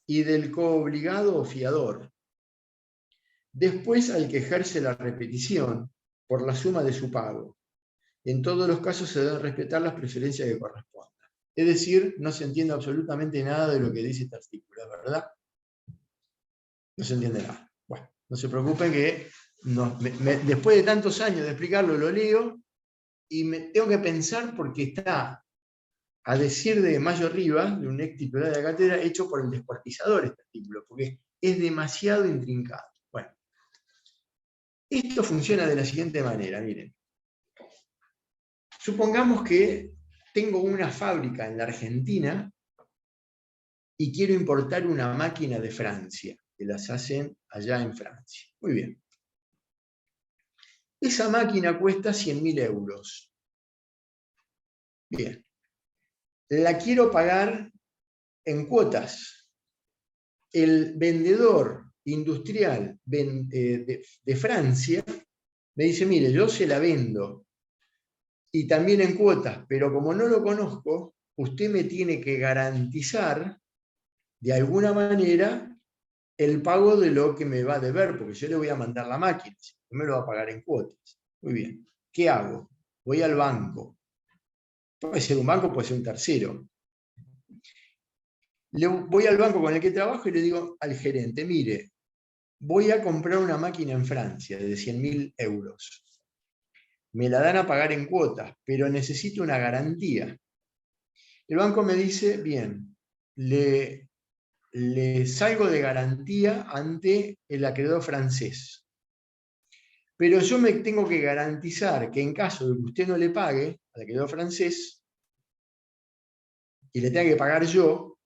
y del coobligado o fiador. Después al que ejerce la repetición por la suma de su pago. En todos los casos se deben respetar las preferencias que correspondan. Es decir, no se entiende absolutamente nada de lo que dice este artículo, ¿verdad? No se entiende nada. Bueno, no se preocupen que después de tantos años de explicarlo, lo leo y me tengo que pensar porque está, a decir de Mayo Rivas, de un ex titular de la cátedra, hecho por el descuartizador este artículo, porque es demasiado intrincado. Bueno, esto funciona de la siguiente manera, miren. Supongamos que tengo una fábrica en la Argentina y quiero importar una máquina de Francia, que las hacen allá en Francia. Muy bien. Esa máquina cuesta 100.000 euros. Bien. La quiero pagar en cuotas. El vendedor industrial de Francia me dice, mire, yo se la vendo y también en cuotas, pero como no lo conozco, usted me tiene que garantizar de alguna manera el pago de lo que me va a deber, porque yo le voy a mandar la máquina, no me lo va a pagar en cuotas. Muy bien, ¿qué hago? Voy al banco. Puede ser un banco, puede ser un tercero. Voy al banco con el que trabajo y le digo al gerente, mire, voy a comprar una máquina en Francia de 100.000 euros. Me la dan a pagar en cuotas, pero necesito una garantía. El banco me dice, bien, le salgo de garantía ante el acreedor francés. Pero yo me tengo que garantizar que en caso de que usted no le pague al acreedor francés y le tenga que pagar yo,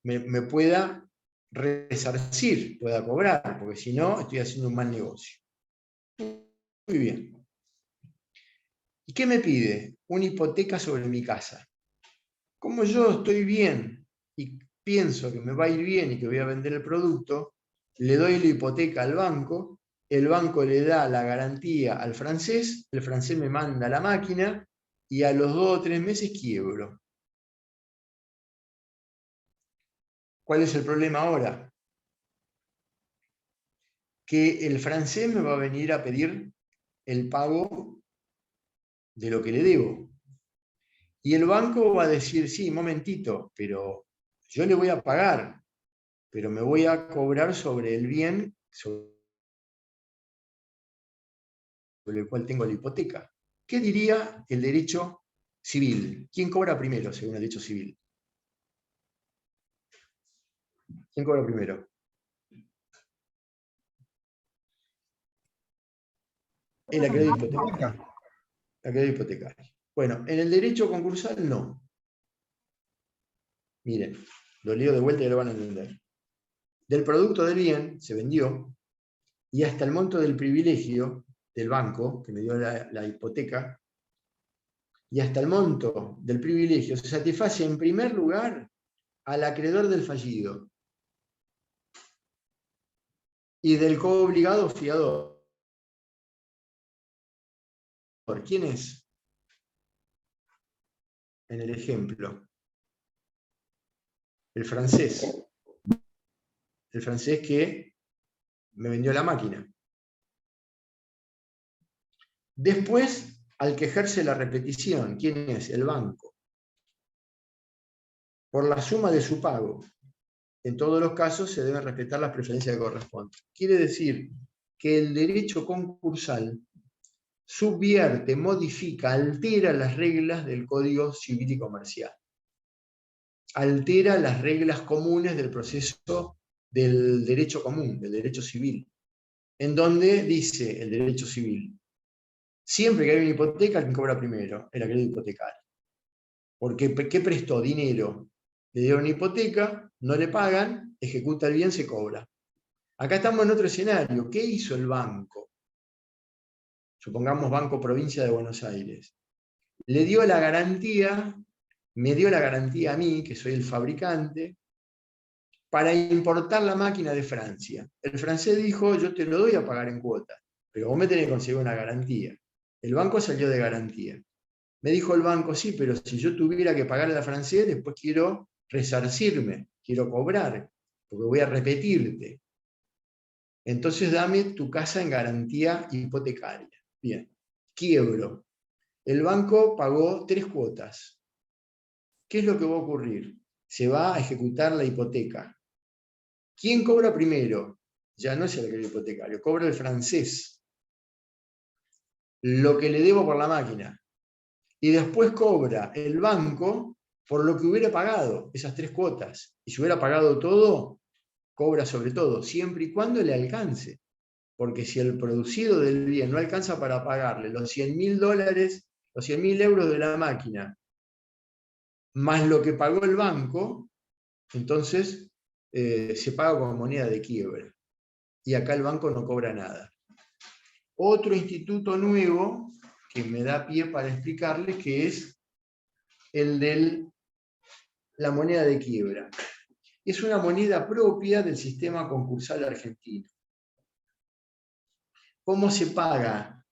me pueda resarcir, pueda cobrar, porque si no, estoy haciendo un mal negocio. Muy bien. ¿Y qué me pide? Una hipoteca sobre mi casa. Como yo estoy bien y pienso que me va a ir bien y que voy a vender el producto, le doy la hipoteca al banco, el banco le da la garantía al francés, el francés me manda la máquina y a los 2 o 3 meses quiebro. ¿Cuál es el problema ahora? Que el francés me va a venir a pedir el pago de lo que le debo. Y el banco va a decir, sí, momentito, pero yo le voy a pagar, pero me voy a cobrar sobre el bien sobre el cual tengo la hipoteca. ¿Qué diría el derecho civil? ¿Quién cobra primero, según el derecho civil? ¿Quién cobra primero? El acreedor hipotecario. El acreedor hipotecario. Bueno, en el derecho concursal no. Miren, lo leo de vuelta y lo van a entender. Del producto del bien se vendió y hasta el monto del privilegio del banco, que me dio la hipoteca, y hasta el monto del privilegio se satisface en primer lugar al acreedor del fallido y del coobligado fiador. ¿Quién es? En el ejemplo. El francés. El francés que me vendió la máquina. Después, al que ejerce la repetición, ¿quién es? El banco. Por la suma de su pago. En todos los casos se deben respetar las preferencias que corresponden. Quiere decir que el derecho concursal subvierte, modifica, altera las reglas del Código Civil y Comercial. Altera las reglas comunes del proceso del derecho común, del derecho civil, en donde dice el derecho civil, siempre que hay una hipoteca, quien cobra primero, el acreedor hipotecario. Porque ¿qué prestó? Dinero. Le dieron una hipoteca, no le pagan, ejecuta el bien, se cobra. Acá estamos en otro escenario. ¿Qué hizo el banco? Supongamos Banco Provincia de Buenos Aires. Le dio la garantía me dio la garantía a mí, que soy el fabricante, para importar la máquina de Francia. El francés dijo, yo te lo doy a pagar en cuotas, pero vos me tenés que conseguir una garantía. El banco salió de garantía. Me dijo el banco, sí, pero si yo tuviera que pagarle a la francés, después quiero resarcirme, quiero cobrar, porque voy a repetirte. Entonces dame tu casa en garantía hipotecaria. Bien, quiebro. El banco pagó 3 cuotas. ¿Qué es lo que va a ocurrir? Se va a ejecutar la hipoteca. ¿Quién cobra primero? Ya no es el acreedor hipotecario, cobra el francés. Lo que le debo por la máquina. Y después cobra el banco por lo que hubiera pagado, esas 3 cuotas. Y si hubiera pagado todo, cobra sobre todo, siempre y cuando le alcance. Porque si el producido del bien no alcanza para pagarle los $100.000, los 100.000 euros de la máquina, más lo que pagó el banco, entonces se paga como moneda de quiebra. Y acá el banco no cobra nada. Otro instituto nuevo que me da pie para explicarles, que es el de la moneda de quiebra. Es una moneda propia del sistema concursal argentino. ¿Cómo se paga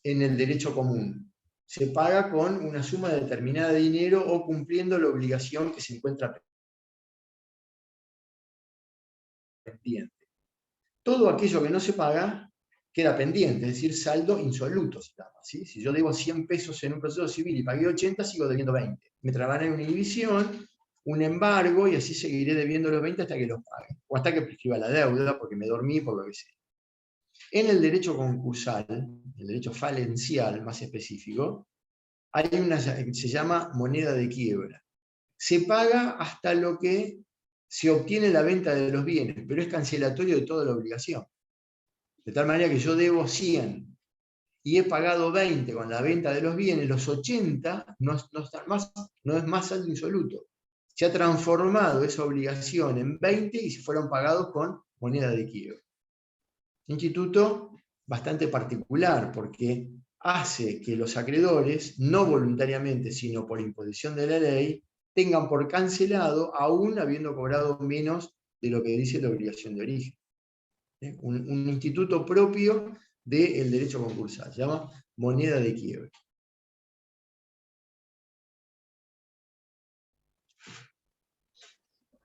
en el derecho común? Se paga con una suma determinada de dinero o cumpliendo la obligación que se encuentra pendiente. Todo aquello que no se paga queda pendiente, es decir, saldo insoluto se llama, ¿sí? Si yo debo 100 pesos en un proceso civil y pagué 80, sigo debiendo 20. Me trabarán una inhibición, un embargo, y así seguiré debiendo los 20 hasta que los pague, o hasta que prescriba la deuda, porque me dormí, por lo que sea. En el derecho concursal, el derecho falencial más específico, hay una que se llama moneda de quiebra. Se paga hasta lo que se obtiene la venta de los bienes, pero es cancelatorio de toda la obligación. De tal manera que yo debo 100 y he pagado 20 con la venta de los bienes, los 80 no es más saldo insoluto. Se ha transformado esa obligación en 20 y se fueron pagados con moneda de quiebra. Instituto bastante particular porque hace que los acreedores, no voluntariamente, sino por imposición de la ley, tengan por cancelado, aún habiendo cobrado menos de lo que dice la obligación de origen. Un instituto propio del derecho concursal, se llama moneda de quiebra.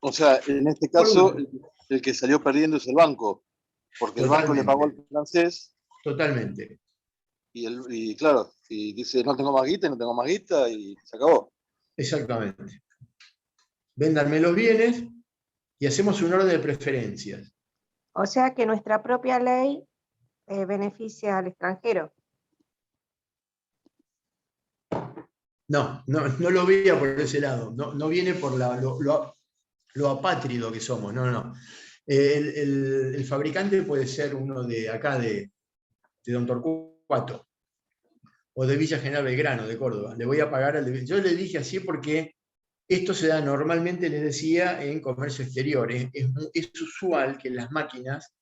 O sea, en este caso, el que salió perdiendo es el banco, porque el banco le pagó al francés. Totalmente. Y claro, y dice, no tengo más guita, y se acabó. Exactamente. Véndanme los bienes y hacemos un orden de preferencias. O sea que nuestra propia ley beneficia al extranjero. No lo veía por ese lado. No viene por lo apátrido que somos. No. El fabricante puede ser uno de acá, de Don Torcuato, o de Villa General Belgrano, de Córdoba. Le voy a pagar yo le dije así porque esto se da normalmente, les decía, en comercio exterior. Es usual que las máquinas,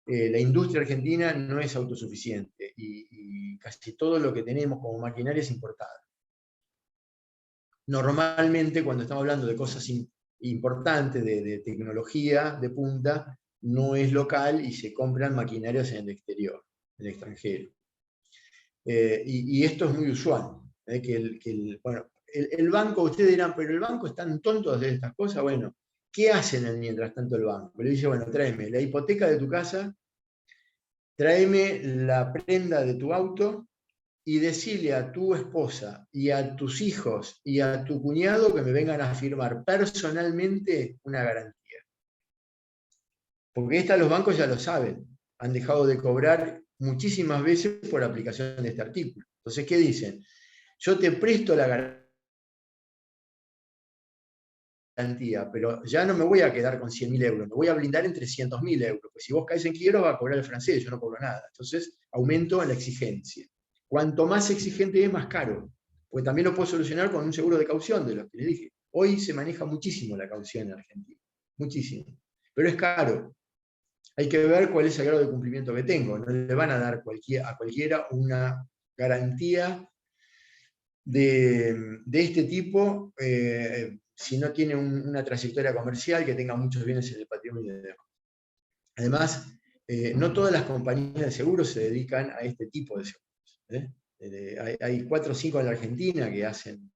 la industria argentina no es autosuficiente y casi todo lo que tenemos como maquinaria es importada. Normalmente, cuando estamos hablando de cosas importantes, de tecnología de punta, no es local y se compran maquinarias en el exterior, en el extranjero. Y esto es muy usual. Bueno, el banco, ustedes dirán, pero el banco es tan tonto de hacer estas cosas. Bueno, ¿qué hacen mientras tanto el banco? Le dice, bueno, tráeme la hipoteca de tu casa, tráeme la prenda de tu auto, y decirle a tu esposa y a tus hijos y a tu cuñado que me vengan a firmar personalmente una garantía. Porque los bancos ya lo saben, han dejado de cobrar muchísimas veces por aplicación de este artículo. Entonces, ¿qué dicen? Yo te presto la garantía, pero ya no me voy a quedar con 100.000 euros, me voy a blindar en 300.000 euros, porque si vos caes en quiebra va a cobrar el francés, yo no cobro nada. Entonces, aumento en la exigencia. Cuanto más exigente es, más caro, porque también lo puedo solucionar con un seguro de caución, de los que les dije. Hoy se maneja muchísimo la caución en Argentina, muchísimo, pero es caro. Hay que ver cuál es el grado de cumplimiento que tengo. No le van a dar a cualquiera una garantía de este tipo, si no tiene una trayectoria comercial que tenga muchos bienes en el patrimonio y demás. Además, no todas las compañías de seguros se dedican a este tipo de seguros. Hay 4 o 5 en la Argentina que hacen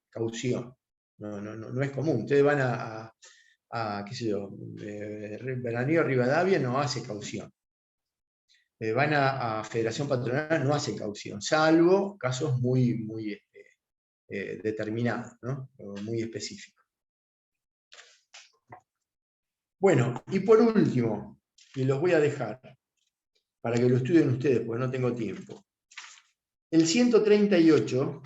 caución. No es común. Ustedes van qué sé yo, Veranillo Rivadavia no hace caución. Van a Federación Patronal, no hace caución, salvo casos muy determinados, ¿no? Muy específicos. Bueno, y por último, y los voy a dejar para que lo estudien ustedes, porque no tengo tiempo. El 138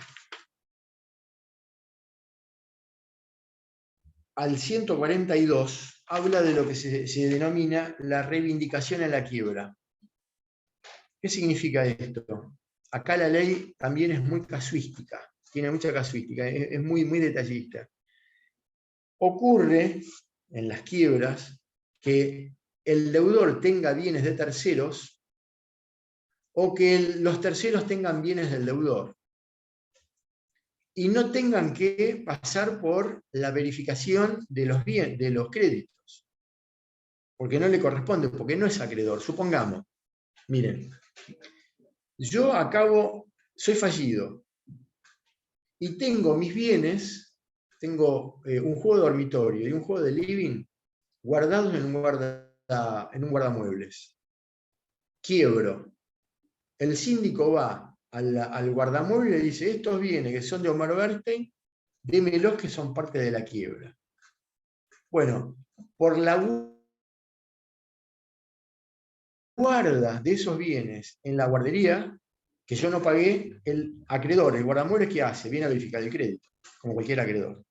al 142 habla de lo que se denomina la reivindicación en la quiebra. ¿Qué significa esto? Acá la ley también es muy casuística, tiene mucha casuística, es muy detallista. Ocurre en las quiebras que el deudor tenga bienes de terceros o que los terceros tengan bienes del deudor y no tengan que pasar por la verificación de los créditos, porque no le corresponde, porque no es acreedor. Supongamos, miren, yo soy fallido y tengo mis bienes, tengo un juego de dormitorio y un juego de living guardados en un guardamuebles. Quiebro. El síndico va al guardamueble y le dice, estos bienes que son de Omar Bernstein, démelos que son parte de la quiebra. Bueno, por la guarda de esos bienes en la guardería, que yo no pagué, el acreedor, el guardamuebles, ¿qué hace? Viene a verificar el crédito, como cualquier acreedor.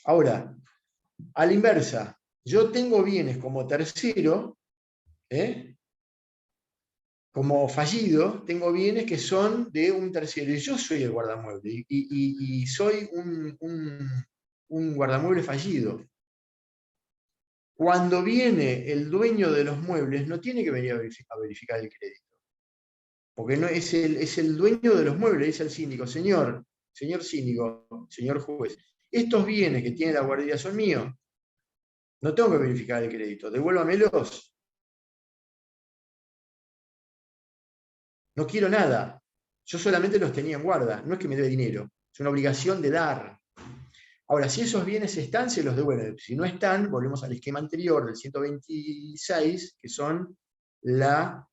Ahora, a la inversa, yo tengo bienes como tercero, como fallido, tengo bienes que son de un tercero, y yo soy el guardamueble, y soy un guardamueble fallido. Cuando viene el dueño de los muebles, no tiene que venir a verificar el crédito, porque no, es el dueño de los muebles, dice el síndico, señor síndico, señor juez, estos bienes que tiene la guardería son míos, no tengo que verificar el crédito, devuélvamelos. No quiero nada. Yo solamente los tenía en guarda. No es que me dé dinero. Es una obligación de dar. Ahora, si esos bienes están, se los devuelven. Si no están, volvemos al esquema anterior del 126, que son la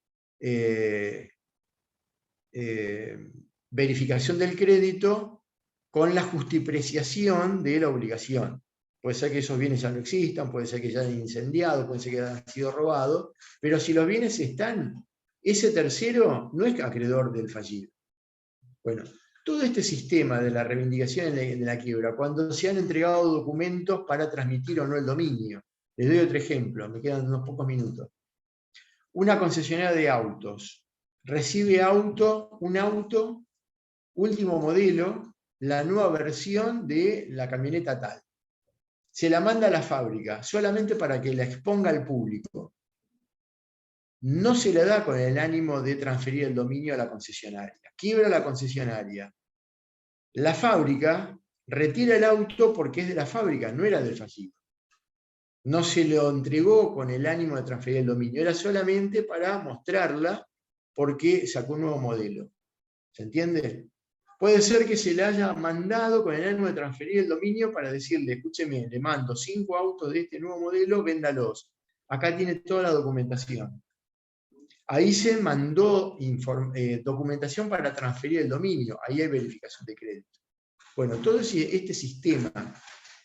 verificación del crédito con la justipreciación de la obligación. Puede ser que esos bienes ya no existan, puede ser que ya hayan incendiado, puede ser que hayan sido robados, pero si los bienes están, ese tercero no es acreedor del fallido. Bueno, todo este sistema de la reivindicación en la quiebra, cuando se han entregado documentos para transmitir o no el dominio. Les doy otro ejemplo, me quedan unos pocos minutos. Una concesionaria de autos recibe un auto, último modelo, la nueva versión de la camioneta tal. Se la manda a la fábrica, solamente para que la exponga al público. No se le da con el ánimo de transferir el dominio a la concesionaria. Quiebra la concesionaria. La fábrica retira el auto porque es de la fábrica, no era del fallido. No se lo entregó con el ánimo de transferir el dominio, era solamente para mostrarla porque sacó un nuevo modelo. ¿Se entiende? Puede ser que se le haya mandado con el ánimo de transferir el dominio para decirle, escúcheme, le mando 5 autos de este nuevo modelo, véndalos. Acá tiene toda la documentación. Ahí se mandó documentación para transferir el dominio, ahí hay verificación de crédito. Bueno, todo este sistema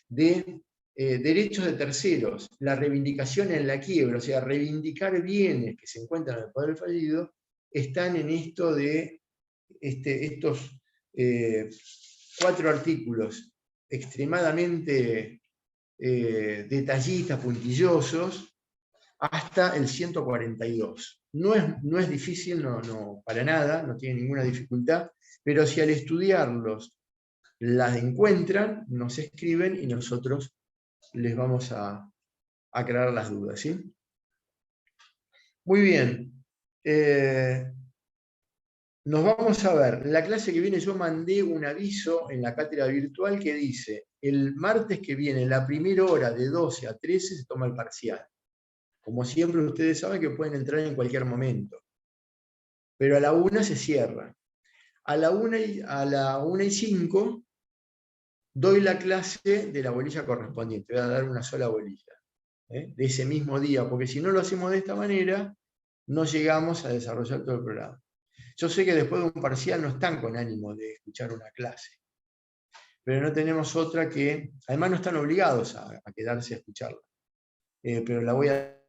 de derechos de terceros, la reivindicación en la quiebra, o sea, reivindicar bienes que se encuentran en el poder del fallido, están en esto de estos 4 artículos extremadamente detallistas, puntillosos, hasta el 142. No es difícil, no, para nada, no tiene ninguna dificultad, pero si al estudiarlos las encuentran, nos escriben y nosotros les vamos a aclarar las dudas, ¿sí? Muy bien. nos vamos a ver. La clase que viene yo mandé un aviso en la cátedra virtual que dice, el martes que viene, la primera hora de 12 a 13 se toma el parcial. Como siempre, ustedes saben que pueden entrar en cualquier momento. Pero a la 1 se cierra. A la 1:05 doy la clase de la bolilla correspondiente. Voy a dar una sola bolilla, de ese mismo día, porque si no lo hacemos de esta manera, no llegamos a desarrollar todo el programa. Yo sé que después de un parcial no están con ánimo de escuchar una clase, pero no tenemos otra que, además no están obligados a quedarse a escucharla, pero la voy a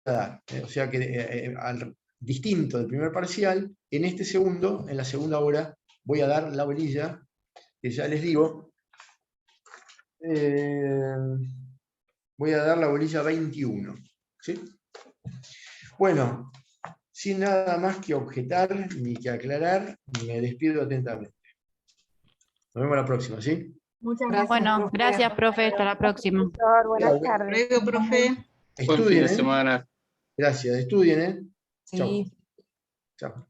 dar. O sea que distinto del primer parcial, en este segundo, en la segunda hora, voy a dar la bolilla, que ya les digo, voy a dar la bolilla 21. ¿Sí? Bueno, sin nada más que objetar ni que aclarar, me despido atentamente. Nos vemos la próxima, ¿sí? Muchas Gracias, gracias. Bueno, profe. gracias, profe. Hasta la próxima. Profesor, buenas Claro. tardes. Luego, profe. Buen fin Estudien, de semana. Gracias, estudien, Chau. Sí. Chao.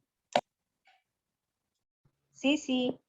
Sí, sí.